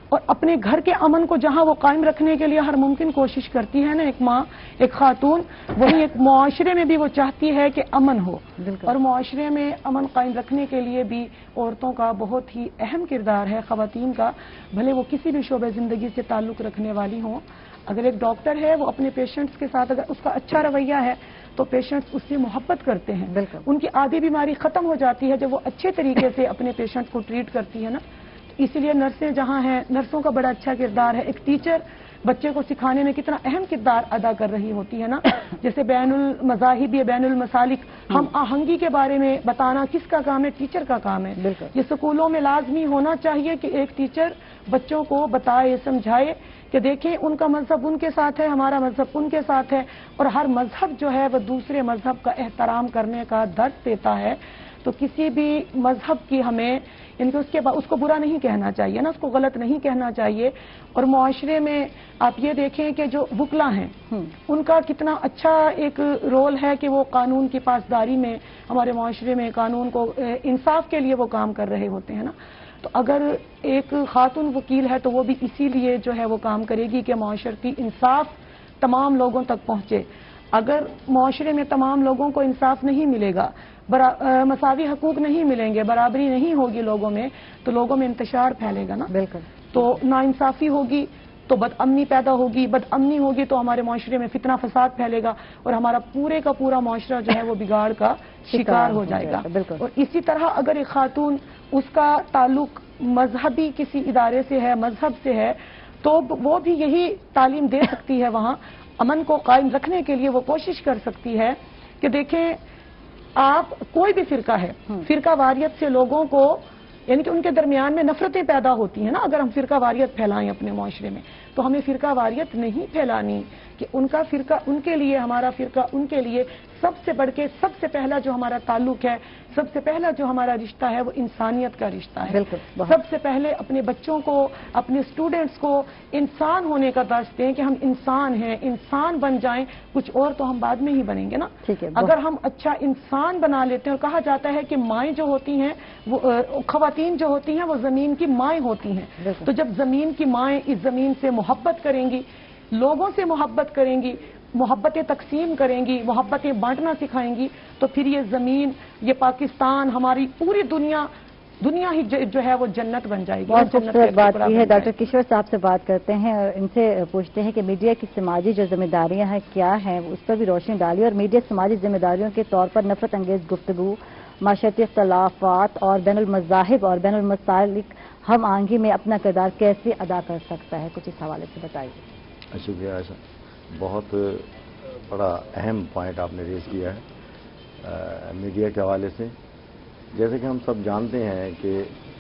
اور اپنے گھر کے امن کو جہاں وہ قائم رکھنے کے لیے ہر ممکن کوشش کرتی ہے نا ایک ماں، ایک خاتون، وہی ایک معاشرے میں بھی وہ چاہتی ہے کہ امن ہو. اور معاشرے میں امن قائم رکھنے کے لیے بھی عورتوں کا بہت ہی اہم کردار ہے، خواتین کا، بھلے وہ کسی بھی شعبے زندگی سے تعلق رکھنے والی ہوں. اگر ایک ڈاکٹر ہے وہ اپنے پیشنٹس کے ساتھ اگر اس کا اچھا رویہ ہے تو پیشنٹس اس سے محبت کرتے ہیں. ان کی آدھی بیماری ختم ہو جاتی ہے جب وہ اچھے طریقے سے اپنے پیشنٹ کو ٹریٹ کرتی ہے نا. اسی لیے نرسیں جہاں ہیں، نرسوں کا بڑا اچھا کردار ہے. ایک ٹیچر بچے کو سکھانے میں کتنا اہم کردار ادا کر رہی ہوتی ہے نا. جیسے بین المذاہب یا بین المسالک ہم آہنگی کے بارے میں بتانا کس کا کام ہے؟ ٹیچر کا کام ہے. یہ اسکولوں میں لازمی ہونا چاہیے کہ ایک ٹیچر بچوں کو بتائے، سمجھائے کہ دیکھیں ان کا مذہب ان کے ساتھ ہے، ہمارا مذہب ان کے ساتھ ہے، اور ہر مذہب جو ہے وہ دوسرے مذہب کا احترام کرنے کا درس دیتا ہے. تو کسی بھی مذہب کی ہمیں ان کے اس کو برا نہیں کہنا چاہیے نا، اس کو غلط نہیں کہنا چاہیے. اور معاشرے میں آپ یہ دیکھیں کہ جو وکلا ہیں ان کا کتنا اچھا ایک رول ہے کہ وہ قانون کی پاسداری میں، ہمارے معاشرے میں قانون کو انصاف کے لیے وہ کام کر رہے ہوتے ہیں نا. تو اگر ایک خاتون وکیل ہے تو وہ بھی اسی لیے جو ہے وہ کام کرے گی کہ معاشرتی انصاف تمام لوگوں تک پہنچے. اگر معاشرے میں تمام لوگوں کو انصاف نہیں ملے گا، مساوی حقوق نہیں ملیں گے، برابری نہیں ہوگی لوگوں میں، تو لوگوں میں انتشار پھیلے گا نا. بالکل. تو ناانصافی ہوگی تو بد امنی پیدا ہوگی، بد امنی ہوگی تو ہمارے معاشرے میں فتنہ فساد پھیلے گا اور ہمارا پورے کا پورا معاشرہ جو ہے وہ بگاڑ کا شکار ہو جائے گا. اور اسی طرح اگر ایک خاتون اس کا تعلق مذہبی کسی ادارے سے ہے، مذہب سے ہے، تو وہ بھی یہی تعلیم دے سکتی ہے. وہاں امن کو قائم رکھنے کے لیے وہ کوشش کر سکتی ہے کہ دیکھیں آپ کوئی بھی فرقہ ہے، فرقہ واریت سے لوگوں کو، یعنی کہ ان کے درمیان میں نفرتیں پیدا ہوتی ہیں نا. اگر ہم فرقہ واریت پھیلائیں اپنے معاشرے میں تو ہمیں فرقہ واریت نہیں پھیلانی کہ ان کا فرقہ ان کے لیے، ہمارا فرقہ ان کے لیے. سب سے بڑھ کے سب سے پہلا جو ہمارا تعلق ہے، سب سے پہلا جو ہمارا رشتہ ہے وہ انسانیت کا رشتہ ہے. سب سے پہلے اپنے بچوں کو، اپنے اسٹوڈنٹس کو انسان ہونے کا درس دیں کہ ہم انسان ہیں، انسان بن جائیں. کچھ اور تو ہم بعد میں ہی بنیں گے نا. اگر ہم اچھا انسان بنا لیتے ہیں. اور کہا جاتا ہے کہ مائیں جو ہوتی ہیں وہ خواتین جو ہوتی ہیں وہ زمین کی مائیں ہوتی ہیں. تو جب زمین کی مائیں اس زمین سے محبت کریں گی، لوگوں سے محبت کریں گی، محبتیں تقسیم کریں گی، محبتیں بانٹنا سکھائیں گی، تو پھر یہ زمین، یہ پاکستان، ہماری پوری دنیا ہی جو ہے وہ جنت بن جائے گی. بہت خوبصورت بات کی ہے. ڈاکٹر کشور صاحب سے بات کرتے ہیں اور ان سے پوچھتے ہیں کہ میڈیا کی سماجی جو ذمہ داریاں ہیں کیا ہیں، اس پر بھی روشنی ڈالی. اور میڈیا سماجی ذمہ داریوں کے طور پر نفرت انگیز گفتگو، معاشرتی اختلافات اور بین المذاہب اور بین المسالک ہم آہنگی میں اپنا کردار کیسے ادا کر سکتا ہے؟ کچھ اس حوالے سے بتائیے. شکریہ عائشہ، بہت بڑا اہم پوائنٹ آپ نے ریز کیا ہے میڈیا کے حوالے سے. جیسے کہ ہم سب جانتے ہیں کہ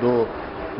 2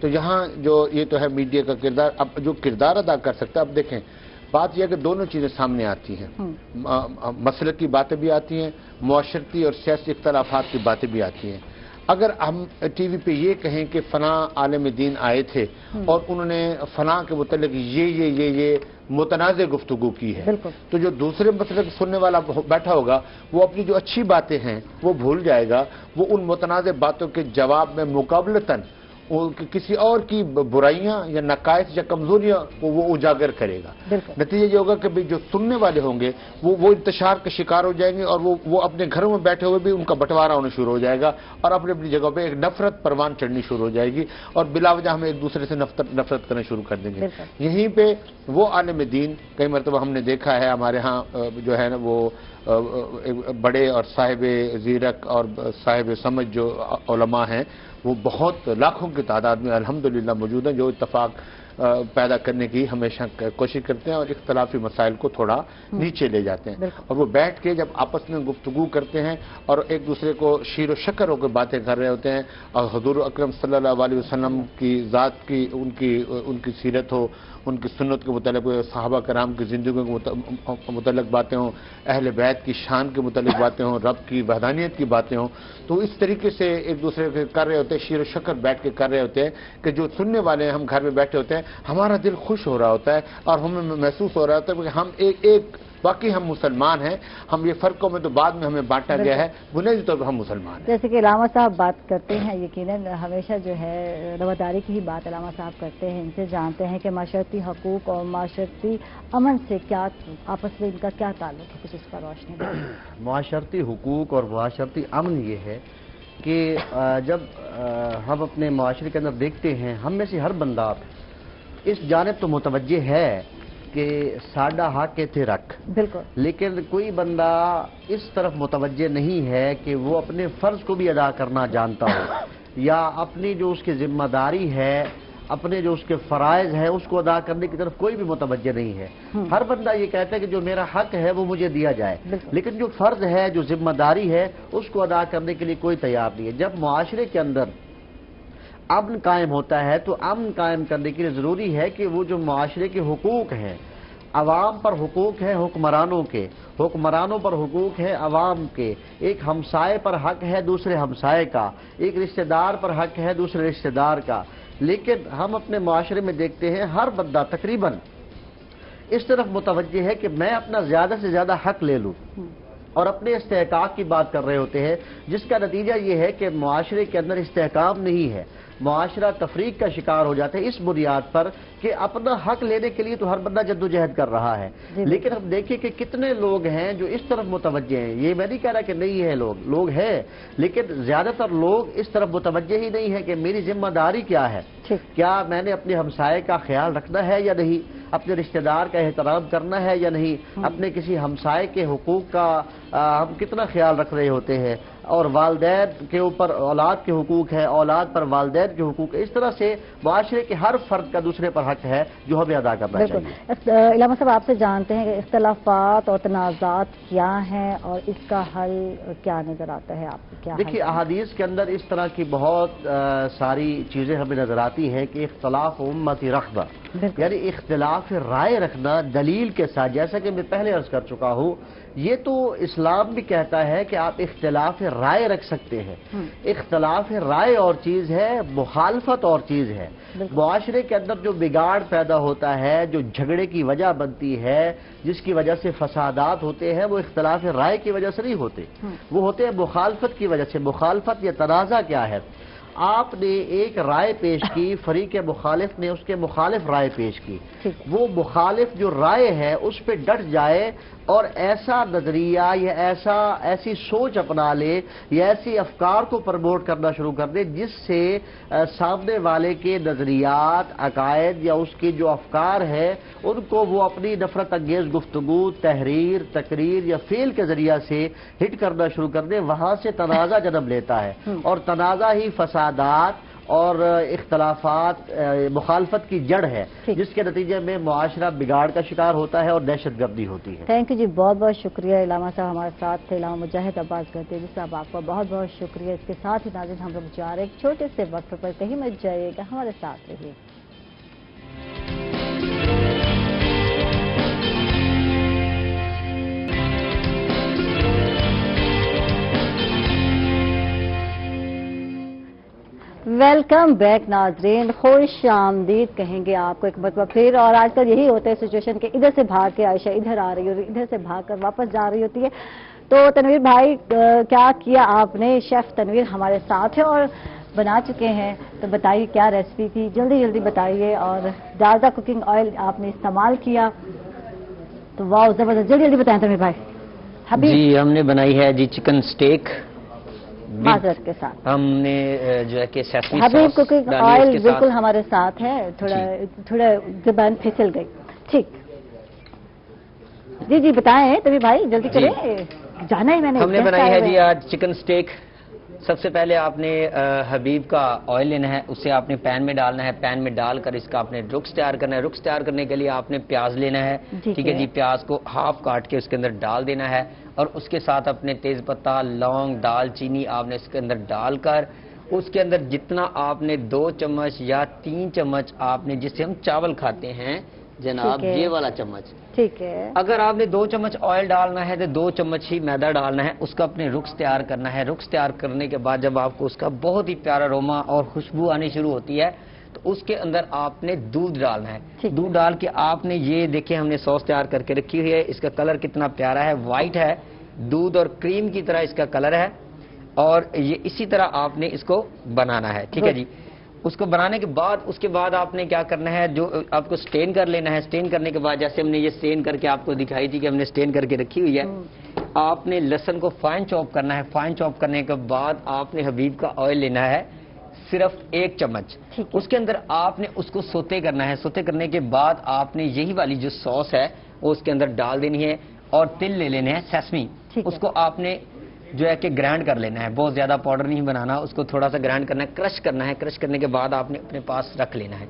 تو یہاں جو یہ تو ہے میڈیا کا کردار، اب جو کردار ادا کر سکتا ہے، اب دیکھیں بات یہ ہے کہ دونوں چیزیں سامنے آتی ہیں، مسلک کی باتیں بھی آتی ہیں، معاشرتی اور سیاسی اختلافات کی باتیں بھی آتی ہیں۔ اگر ہم ٹی وی پہ یہ کہیں کہ فلاں عالم دین آئے تھے اور انہوں نے فلاں کے متعلق یہ متنازع گفتگو کی ہے، تو جو دوسرے مسلک سننے والا بیٹھا ہوگا وہ اپنی جو اچھی باتیں ہیں وہ بھول جائے گا، وہ ان متنازع باتوں کے جواب میں مقابلتاً کسی اور کی برائیاں یا نقائص یا کمزوریاں وہ اجاگر کرے گا۔ نتیجہ یہ ہوگا کہ جو سننے والے ہوں گے وہ انتشار کا شکار ہو جائیں گے، اور وہ اپنے گھروں میں بیٹھے ہوئے بھی ان کا بٹوارا ہونا شروع ہو جائے گا، اور اپنی اپنی جگہ پہ ایک نفرت پروان چڑھنی شروع ہو جائے گی، اور بلا وجہ ہم ایک دوسرے سے نفرت کرنا شروع کر دیں گے۔ یہیں پہ وہ عالم دین، کئی مرتبہ ہم نے دیکھا ہے ہمارے ہاں جو ہے نا وہ بڑے اور صاحب زیرک اور صاحب سمجھ جو علماء ہیں، وہ بہت لاکھوں کی تعداد میں الحمدللہ موجود ہیں، جو اتفاق پیدا کرنے کی ہمیشہ کوشش کرتے ہیں اور اختلافی مسائل کو تھوڑا نیچے لے جاتے ہیں، اور وہ بیٹھ کے جب آپس میں گفتگو کرتے ہیں اور ایک دوسرے کو شیر و شکر ہو کے باتیں کر رہے ہوتے ہیں، اور حضور اکرم صلی اللہ علیہ وسلم کی ذات کی ان کی سیرت ہو، ان کی سنت کے متعلق صحابہ کرام کی زندگیوں کے متعلق باتیں ہوں، اہل بیت کی شان کے متعلق باتیں ہوں، رب کی وحدانیت کی باتیں ہوں، تو اس طریقے سے ایک دوسرے کے کر رہے ہوتے ہیں، شیر و شکر بیٹھ کے کر رہے ہوتے ہیں کہ جو سننے والے ہیں، ہم گھر میں بیٹھے ہوتے ہیں، ہمارا دل خوش ہو رہا ہوتا ہے اور ہمیں محسوس ہو رہا ہوتا ہے کہ ہم ایک باقی ہم مسلمان ہیں، ہم یہ فرقوں میں تو بعد میں ہمیں بانٹا گیا ہے، بنیادی طور پر ہم مسلمان ہیں۔ جیسے کہ علامہ صاحب بات کرتے ہیں، یقیناً ہمیشہ جو ہے رواداری کی ہی بات علامہ صاحب کرتے ہیں، ان سے جانتے ہیں کہ معاشرتی حقوق اور معاشرتی امن سے کیا آپس میں ان کا کیا تعلق ہے، کچھ اس کا روشنی دیں۔ معاشرتی حقوق اور معاشرتی امن یہ ہے کہ جب ہم اپنے معاشرے کے اندر دیکھتے ہیں، ہم میں سے ہر بندہ اس جانب تو متوجہ ہے کہ ساڈا حق تھے رکھ، بالکل، لیکن کوئی بندہ اس طرف متوجہ نہیں ہے کہ وہ اپنے فرض کو بھی ادا کرنا جانتا ہو، یا اپنی جو اس کی ذمہ داری ہے، اپنے جو اس کے فرائض ہیں اس کو ادا کرنے کی طرف کوئی بھی متوجہ نہیں ہے۔ ہر بندہ یہ کہتا ہے کہ جو میرا حق ہے وہ مجھے دیا جائے، لیکن جو فرض ہے، جو ذمہ داری ہے، اس کو ادا کرنے کے لیے کوئی تیار نہیں ہے۔ جب معاشرے کے اندر امن قائم ہوتا ہے تو امن قائم کرنے کے لیے ضروری ہے کہ وہ جو معاشرے کے حقوق ہیں، عوام پر حقوق ہیں حکمرانوں کے، حکمرانوں پر حقوق ہے عوام کے، ایک ہمسائے پر حق ہے دوسرے ہمسائے کا، ایک رشتہ دار پر حق ہے دوسرے رشتہ دار کا، لیکن ہم اپنے معاشرے میں دیکھتے ہیں ہر بندہ تقریباً اس طرف متوجہ ہے کہ میں اپنا زیادہ سے زیادہ حق لے لوں، اور اپنے استحقاق کی بات کر رہے ہوتے ہیں، جس کا نتیجہ یہ ہے کہ معاشرے کے اندر استحکام نہیں ہے، معاشرہ تفریق کا شکار ہو جاتا ہے اس بنیاد پر کہ اپنا حق لینے کے لیے تو ہر بندہ جدوجہد کر رہا ہے، لیکن ہم دیکھیں کہ کتنے لوگ ہیں جو اس طرف متوجہ ہیں۔ یہ میں نہیں کہہ رہا کہ نہیں ہے، لوگ ہیں، لیکن زیادہ تر لوگ اس طرف متوجہ ہی نہیں ہے کہ میری ذمہ داری کیا ہے، کیا میں نے اپنے ہمسائے کا خیال رکھنا ہے یا نہیں، اپنے رشتہ دار کا احترام کرنا ہے یا نہیں، اپنے کسی ہمسائے کے حقوق کا ہم کتنا خیال رکھ رہے ہوتے ہیں، اور والدین کے اوپر اولاد کے حقوق ہے، اولاد پر والدین کے حقوق ہے۔ اس طرح سے معاشرے کے ہر فرد کا دوسرے پر حق ہے جو ہمیں ادا کرنا چاہیے۔ علامہ صاحب آپ سے جانتے ہیں کہ اختلافات اور تنازعات کیا ہیں اور اس کا حل کیا نظر آتا ہے آپ کو؟ کیا دیکھیے احادیث کے اندر اس طرح کی بہت ساری چیزیں ہمیں نظر آتی ہیں کہ اختلاف امتی رغبہ، یعنی اختلاف رائے رکھنا دلیل کے ساتھ، جیسا کہ میں پہلے عرض کر چکا ہوں، یہ تو اسلام بھی کہتا ہے کہ آپ اختلاف رائے رکھ سکتے ہیں۔ اختلاف رائے اور چیز ہے، مخالفت اور چیز ہے۔ معاشرے کے اندر جو بگاڑ پیدا ہوتا ہے، جو جھگڑے کی وجہ بنتی ہے، جس کی وجہ سے فسادات ہوتے ہیں، وہ اختلاف رائے کی وجہ سے نہیں ہوتے، وہ ہوتے ہیں مخالفت کی وجہ سے۔ مخالفت یا تنازع کیا ہے؟ آپ نے ایک رائے پیش کی، فریق مخالف نے اس کے مخالف رائے پیش کی، وہ مخالف جو رائے ہے اس پہ ڈٹ جائے اور ایسا نظریہ یا ایسی سوچ اپنا لے یا ایسی افکار کو پروموٹ کرنا شروع کر دے جس سے سامنے والے کے نظریات، عقائد یا اس کی جو افکار ہے ان کو وہ اپنی نفرت انگیز گفتگو، تحریر، تقریر یا فعل کے ذریعہ سے ہٹ کرنا شروع کر دے، وہاں سے تنازع جنم لیتا ہے، اور تنازع ہی فسادات اور اختلافات مخالفت کی جڑ ہے، جس کے نتیجے میں معاشرہ بگاڑ کا شکار ہوتا ہے اور دہشت گردی ہوتی ہے۔ تھینک یو جی، بہت بہت شکریہ۔ علامہ صاحب ہمارے ساتھ تھے، علامہ مجاہد عباس گردی جی صاحب، آپ کا بہت بہت شکریہ۔ اس کے ساتھ ہی ناظرین ہم لوگ جا رہے ہیں ایک چھوٹے سے وقت پر، کہیں مت جائیے گا، ہمارے ساتھ رہیے۔ ویلکم بیک ناظرین، خوش آمدید کہیں گے آپ کو ایک مرتبہ پھر۔ اور آج کل یہی ہوتا ہے سچویشن کہ ادھر سے بھاگ کے عائشہ ادھر آ رہی ہوتی ہے، ادھر سے بھاگ کر واپس جا رہی ہوتی ہے۔ تو تنویر بھائی کیا کیا آپ نے؟ شیف تنویر ہمارے ساتھ ہے اور بنا چکے ہیں، تو بتائیے کیا ریسپی تھی، جلدی جلدی بتائیے۔ اور ڈالڈا کوکنگ آئل آپ نے استعمال کیا، تو واو زبردست، جلدی جلدی بتائیں تنویر بھائی۔ جی ہم نے بنائی ہے جی چکن سٹیک معذرت کے ساتھ، ہم نے جو ہے کہ سیسمی حبیب ساس کوکنگ ڈالی آئل اس کے ساتھ۔ بالکل ہمارے ساتھ ہے، تھوڑا زبان پھسل گئی، ٹھیک جی بتائیں تبھی بھائی، جلدی کریں، جانا ہے میں نے۔ ہم نے بنائی ہے جی آج چکن سٹیک۔ سب سے پہلے آپ نے حبیب کا آئل لینا ہے، اسے آپ نے پین میں ڈالنا ہے، پین میں ڈال کر اس کا آپ نے رکس تیار کرنا ہے۔ رکس تیار کرنے کے لیے آپ نے پیاز لینا ہے، ٹھیک ہے جی، پیاز کو ہاف کاٹ کے اس کے اندر ڈال دینا ہے، اور اس کے ساتھ اپنے تیز پتہ، لونگ، دال چینی آپ نے اس کے اندر ڈال کر اس کے اندر جتنا آپ نے 2 چمچ یا 3 چمچ آپ نے، جس سے ہم چاول کھاتے ہیں جناب، یہ والا چمچ، ٹھیک ہے۔ اگر آپ نے 2 چمچ آئل ڈالنا ہے تو 2 چمچ ہی میدا ڈالنا ہے، اس کا اپنے رکس تیار کرنا ہے۔ رکس تیار کرنے کے بعد جب آپ کو اس کا بہت ہی پیارا اروما اور خوشبو آنی شروع ہوتی ہے تو اس کے اندر آپ نے دودھ ڈالنا ہے۔ دودھ ڈال کے آپ نے یہ دیکھیں ہم نے سوس تیار کر کے رکھی ہوئی ہے، اس کا کلر کتنا پیارا ہے، وائٹ ہے، دودھ اور کریم کی طرح اس کا کلر ہے، اور یہ اسی طرح آپ نے اس کو بنانا ہے، ٹھیک ہے جی۔ اس کو بنانے کے بعد اس کے بعد آپ نے کیا کرنا ہے، جو آپ کو سٹین کر لینا ہے۔ سٹین کرنے کے بعد جیسے ہم نے یہ سٹین کر کے آپ کو دکھائی تھی کہ ہم نے سٹین کر کے رکھی ہوئی ہے، آپ نے لہسن کو فائن چاپ کرنا ہے۔ فائن چاپ کرنے کے بعد آپ نے حبیب کا آئل لینا ہے، صرف 1 چمچ، اس کے اندر آپ نے اس کو سوتے کرنا ہے۔ سوتے کرنے کے بعد آپ نے یہی والی جو سوس ہے وہ اس کے اندر ڈال دینی ہے، اور تل لے لینے ہیں سیسمی، اس کو آپ نے جو ہے کہ گرائنڈ کر لینا ہے، بہت زیادہ پاؤڈر نہیں بنانا، اس کو تھوڑا سا گرائنڈ کرنا ہے، کرش کرنا ہے۔ کرش کرنے کے بعد آپ نے اپنے پاس رکھ لینا ہے۔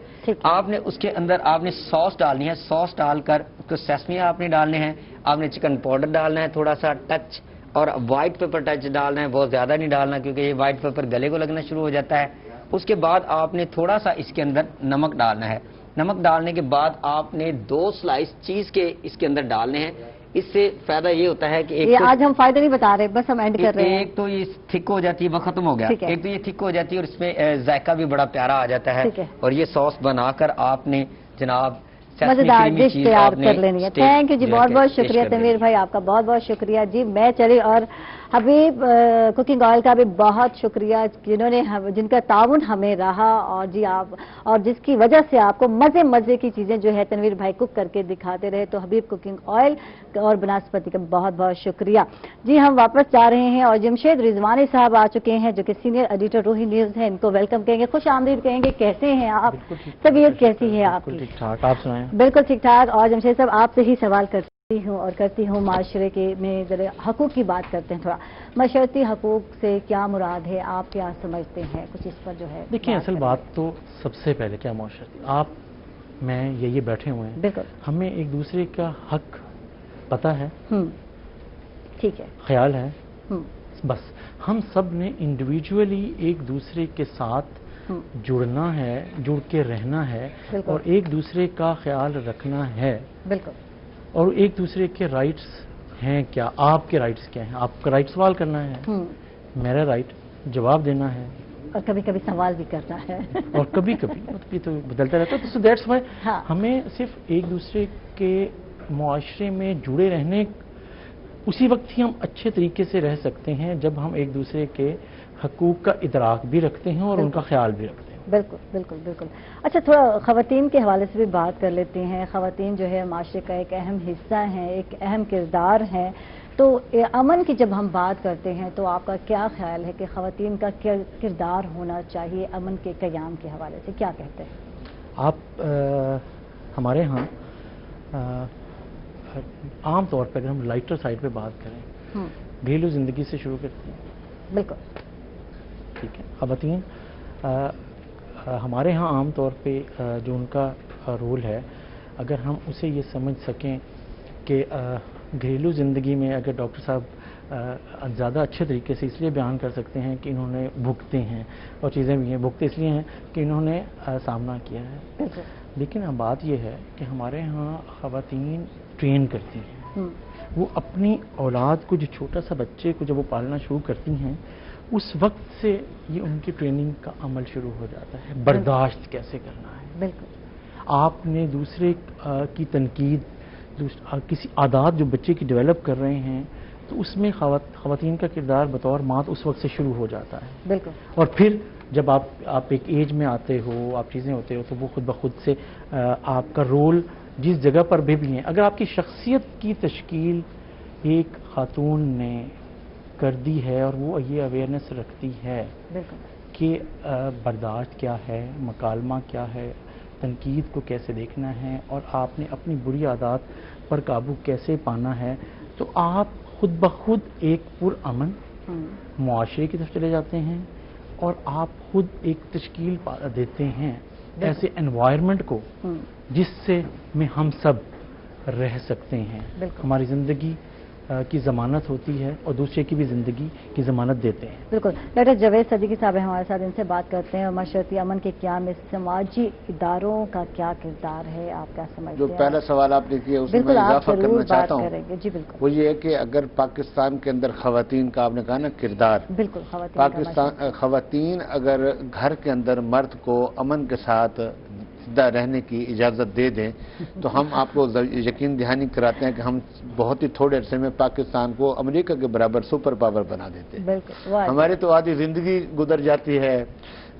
آپ نے اس کے اندر آپ نے سوس ڈالنی ہے، سوس ڈال کر اس کو سیسمی آپ نے ڈالنے ہیں، آپ نے چکن پاؤڈر ڈالنا ہے تھوڑا سا ٹچ، اور وائٹ پیپر ٹچ ڈالنا ہے، بہت زیادہ نہیں ڈالنا کیونکہ یہ وائٹ پیپر گلے کو لگنا شروع ہو جاتا ہے۔ اس کے بعد آپ نے تھوڑا سا اس کے اندر نمک ڈالنا ہے۔ نمک ڈالنے کے بعد آپ نے 2 سلائس چیز کے اس کے اندر ڈالنے ہیں۔ اس سے فائدہ یہ ہوتا ہے کہ یہ آج ہم فائدہ نہیں بتا رہے، بس ہم اینڈ کر رہے ہیں۔ ایک تو یہ تھک ہو جاتی ہے، وہ ختم ہو گیا، ایک تو یہ تھک ہو جاتی ہے اور اس میں ذائقہ بھی بڑا پیارا آ جاتا ہے، اور یہ سوس بنا کر آپ نے جناب مزیدار ڈش تیار کر لینی ہے۔ تھینک یو جی، بہت بہت شکریہ تنویر بھائی، آپ کا بہت بہت شکریہ جی۔ میں چلی، اور حبیب کوکنگ آئل کا بھی بہت شکریہ جن کا تعاون ہمیں رہا، اور جی آپ، اور جس کی وجہ سے آپ کو مزے مزے کی چیزیں جو ہے تنویر بھائی کوک کر کے دکھاتے رہے، تو حبیب کوکنگ آئل اور بناسپتی کا بہت بہت شکریہ جی۔ ہم واپس جا رہے ہیں اور جمشید رضوانی صاحب آ چکے ہیں جو کہ سینئر ایڈیٹر روہی نیوز ہیں، ان کو ویلکم کہیں گے، خوش آمدید کہیں گے۔ کیسے ہیں آپ؟ طبیعت کیسی ہے آپ کی؟ ٹھیک ٹھاک، آپ سنائیں؟ بالکل ٹھیک ٹھاک۔ اور جمشید صاحب آپ سے ہی سوال کرتی ہوں معاشرے کے میں ذرا حقوق کی بات کرتے ہیں تھوڑا۔ معاشرتی حقوق سے کیا مراد ہے، آپ کیا سمجھتے ہیں؟ کچھ اس پر جو ہے دیکھیں، اصل بات تو سب سے پہلے کیا معاشرتی، آپ میں یہ بیٹھے ہوئے ہیں، بالکل ہمیں ایک دوسرے کا حق پتہ ہے، ٹھیک ہے، خیال ہے، بس ہم سب نے انڈیویجولی ایک دوسرے کے ساتھ جڑنا ہے، جڑ کے رہنا ہے، اور ایک دوسرے کا خیال رکھنا ہے، بالکل، اور ایک دوسرے کے رائٹس ہیں کیا، آپ کے رائٹس کیا ہیں، آپ کا رائٹ سوال کرنا ہے، میرا رائٹ جواب دینا ہے، اور کبھی کبھی سوال بھی کرنا ہے، اور کبھی کبھی تو بدلتا رہتا ہے۔ تو دیٹس وائی ہمیں صرف ایک دوسرے کے معاشرے میں جڑے رہنے، اسی وقت ہی ہم اچھے طریقے سے رہ سکتے ہیں جب ہم ایک دوسرے کے حقوق کا ادراک بھی رکھتے ہیں اور ان کا خیال بھی رکھتے ہیں۔ بالکل بالکل بالکل۔ اچھا، تھوڑا خواتین کے حوالے سے بھی بات کر لیتے ہیں۔ خواتین جو ہے معاشرے کا ایک اہم حصہ ہیں، ایک اہم کردار ہیں، تو امن کی جب ہم بات کرتے ہیں تو آپ کا کیا خیال ہے کہ خواتین کا کیا کردار ہونا چاہیے امن کے قیام کے حوالے سے، کیا کہتے ہیں آپ؟ ہمارے ہاں عام طور پر اگر ہم لائٹر سائڈ پہ بات کریں، گھریلو زندگی سے شروع کرتے ہیں، بالکل ٹھیک ہے، خواتین ہمارے ہاں عام طور پہ جو ان کا رول ہے، اگر ہم اسے یہ سمجھ سکیں کہ گھریلو زندگی میں اگر ڈاکٹر صاحب زیادہ اچھے طریقے سے اس لیے بیان کر سکتے ہیں کہ انہوں نے بھگتے ہیں اور چیزیں بھی ہیں، بھگتے اس لیے ہیں کہ انہوں نے سامنا کیا ہے. لیکن اب بات یہ ہے کہ ہمارے ہاں خواتین ٹرین کرتی ہیں، وہ اپنی اولاد کو، جو چھوٹا سا بچے کو جب وہ پالنا شروع کرتی ہیں، اس وقت سے یہ ان کی ٹریننگ کا عمل شروع ہو جاتا ہے، برداشت کیسے کرنا ہے. بالکل. آپ نے دوسرے کی تنقید، کسی عادات جو بچے کی ڈیولپ کر رہے ہیں، تو اس میں خواتین کا کردار بطور ماں اس وقت سے شروع ہو جاتا ہے. بالکل. اور پھر جب آپ ایک ایج میں آتے ہو، آپ چیزیں ہوتے ہو، تو وہ خود بخود سے آپ کا رول جس جگہ پر بھی ہیں، اگر آپ کی شخصیت کی تشکیل ایک خاتون نے کر دی ہے اور وہ یہ اویئرنیس رکھتی ہے کہ برداشت کیا ہے، مکالمہ کیا ہے، تنقید کو کیسے دیکھنا ہے، اور آپ نے اپنی بری عادات پر قابو کیسے پانا ہے، تو آپ خود بخود ایک پرامن معاشرے کی طرف چلے جاتے ہیں، اور آپ خود ایک تشکیل دیتے ہیں ایسے انوائرمنٹ کو جس سے میں ہم سب رہ سکتے ہیں. ہماری زندگی کی ضمانت ہوتی ہے اور دوسرے کی بھی زندگی کی ضمانت دیتے ہیں. بالکل. ڈاکٹر جاوید صدیقی صاحب ہمارے ساتھ، ان سے بات کرتے ہیں. اور معاشرتی امن کے قیام میں سماجی اداروں کا کیا کردار ہے، آپ کیا سمجھتے ہیں؟ جو پہلا سوال آپ نے کیا اس میں اضافہ کرنا چاہتا ہوں. جی بالکل. وہ یہ ہے کہ اگر پاکستان کے اندر خواتین کا آپ نے کہا نا کردار، بالکل، خواتین اگر گھر کے اندر مرد کو امن کے ساتھ زندہ رہنے کی اجازت دے دیں تو ہم آپ کو یقین دہانی کراتے ہیں کہ ہم بہت ہی تھوڑے عرصے میں پاکستان کو امریکہ کے برابر سپر پاور بنا دیتے ہیں. ہماری تو آدھی زندگی گزر جاتی ہے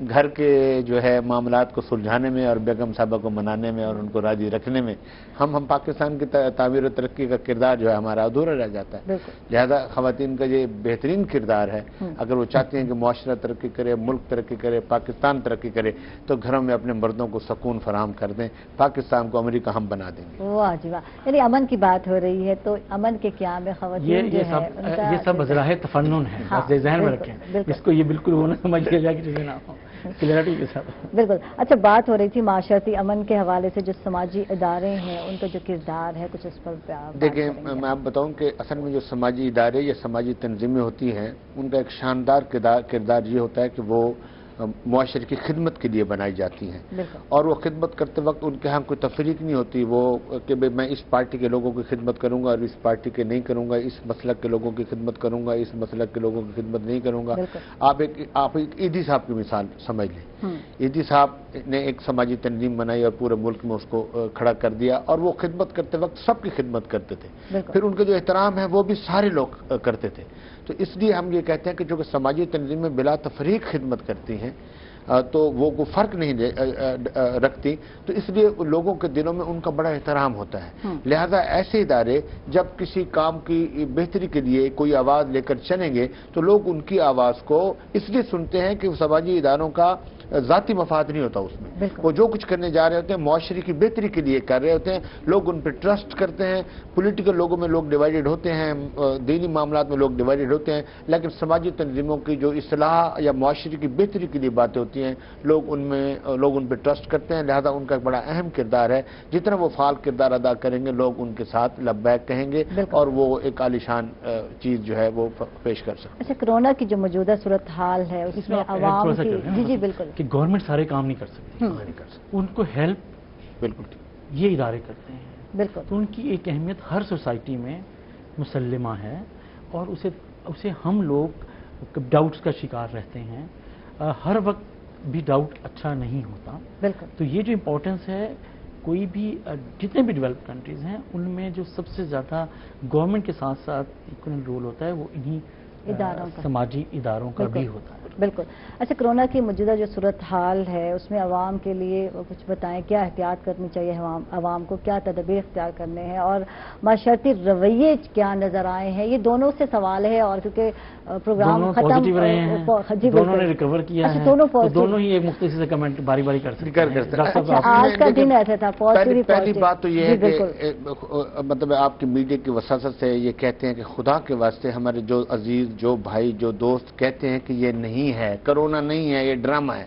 گھر کے جو ہے معاملات کو سلجھانے میں اور بیگم صاحبہ کو منانے میں اور ان کو راضی رکھنے میں. ہم پاکستان کی تعمیر و ترقی کا کردار جو ہے ہمارا ادھورا رہ جاتا ہے. لہذا خواتین کا یہ بہترین کردار ہے. اگر وہ چاہتی ہیں کہ معاشرہ ترقی کرے، ملک ترقی کرے، پاکستان ترقی کرے، تو گھروں میں اپنے مردوں کو سکون فراہم کر دیں. پاکستان کو امریکہ ہم بنا دیں گے. واہ جی واہ. یعنی امن کی بات ہو رہی ہے تو امن کے قیام میں خواتین یہ سب ذرائع تفنن ہے، بس ذہن میں رکھیں اس کو. یہ بالکل وہ نہ سمجھ کے جائے کہ چیزیں نہ ہوں. بالکل. اچھا، بات ہو رہی تھی معاشرتی امن کے حوالے سے جو سماجی ادارے ہیں ان کا جو کردار ہے، کچھ اس پر دیکھیں میں آپ بتاؤں کہ اصل میں جو سماجی ادارے یا سماجی تنظیمیں ہوتی ہیں ان کا ایک شاندار کردار یہ ہوتا ہے کہ وہ معاشرے کی خدمت کے لیے بنائی جاتی ہیں. اور وہ خدمت کرتے وقت ان کے ہاں کوئی تفریق نہیں ہوتی وہ کہ میں اس پارٹی کے لوگوں کی خدمت کروں گا اور اس پارٹی کے نہیں کروں گا، اس مسلک کے لوگوں کی خدمت کروں گا، اس مسلک کے لوگوں کی خدمت نہیں کروں گا. آپ ایک ایدی صاحب کی مثال سمجھ لیں. ایدی صاحب نے ایک سماجی تنظیم بنائی اور پورے ملک میں اس کو کھڑا کر دیا، اور وہ خدمت کرتے وقت سب کی خدمت کرتے تھے. پھر ان کے جو احترام ہے وہ بھی سارے لوگ کرتے تھے. تو اس لیے ہم یہ کہتے ہیں کہ جو کہ سماجی تنظیمیں بلا تفریق خدمت کرتی ہیں تو وہ کوئی فرق نہیں رکھتی، تو اس لیے لوگوں کے دلوں میں ان کا بڑا احترام ہوتا ہے. لہذا ایسے ادارے جب کسی کام کی بہتری کے لیے کوئی آواز لے کر چلیں گے تو لوگ ان کی آواز کو اس لیے سنتے ہیں کہ سماجی اداروں کا ذاتی مفاد نہیں ہوتا اس میں. وہ جو کچھ کرنے جا رہے ہوتے ہیں معاشرے کی بہتری کے لیے کر رہے ہوتے ہیں. لوگ ان پہ ٹرسٹ کرتے ہیں. پولیٹیکل لوگوں میں لوگ ڈیوائیڈڈ ہوتے ہیں، دینی معاملات میں لوگ ڈیوائیڈڈ ہوتے ہیں، لیکن سماجی تنظیموں کی جو اصلاح یا معاشرے کی بہتری کے لیے باتیں ہوتی ہیں لوگ ان پہ ٹرسٹ کرتے ہیں. لہذا ان کا ایک بڑا اہم کردار ہے. جتنا وہ فعال کردار ادا کریں گے لوگ ان کے ساتھ لبیک کہیں گے اور وہ ایک عالیشان چیز جو ہے وہ پیش کر سکتے ہیں. اچھا، کورونا کی جو موجودہ صورتحال ہے اس میں عوام کی جی بالکل کہ گورنمنٹ سارے کام نہیں کر سکتی، ان کو ہیلپ بالکل یہ ادارے کرتے ہیں. بالکل. تو ان کی ایک اہمیت ہر سوسائٹی میں مسلمہ ہے، اور اسے ہم لوگ ڈاؤٹس کا شکار رہتے ہیں. ہر وقت بھی ڈاؤٹ اچھا نہیں ہوتا. بالکل. تو یہ جو امپورٹنس ہے، کوئی بھی جتنے بھی ڈیولپ کنٹریز ہیں ان میں جو سب سے زیادہ گورنمنٹ کے ساتھ ساتھ ایکول رول ہوتا ہے وہ انہی سماجی اداروں کا بھی ہوتا ہے. بالکل. اچھا، کورونا کی موجودہ جو صورتحال ہے اس میں عوام کے لیے کچھ بتائیں، کیا احتیاط کرنی چاہیے عوام کو، کیا تدابیر اختیار کرنے ہیں، اور معاشرتی رویے کیا نظر آئے ہیں؟ یہ دونوں سے سوال ہے، اور کیونکہ پروگرام ختم رہے ہیں، دونوں نے ریکور کیا ہے، دونوں ہی ایک مختصر سے کمنٹ باری باری کر سکتے ہیں. آج کا دن ایسا تھا. پہلی بات تو یہ ہے کہ مطلب آپ کی میڈیا کی وساطت سے یہ کہتے ہیں کہ خدا کے واسطے ہمارے جو عزیز، جو بھائی، جو دوست کہتے ہیں کہ یہ نہیں ہے، کرونا نہیں ہے، یہ ڈرامہ ہے.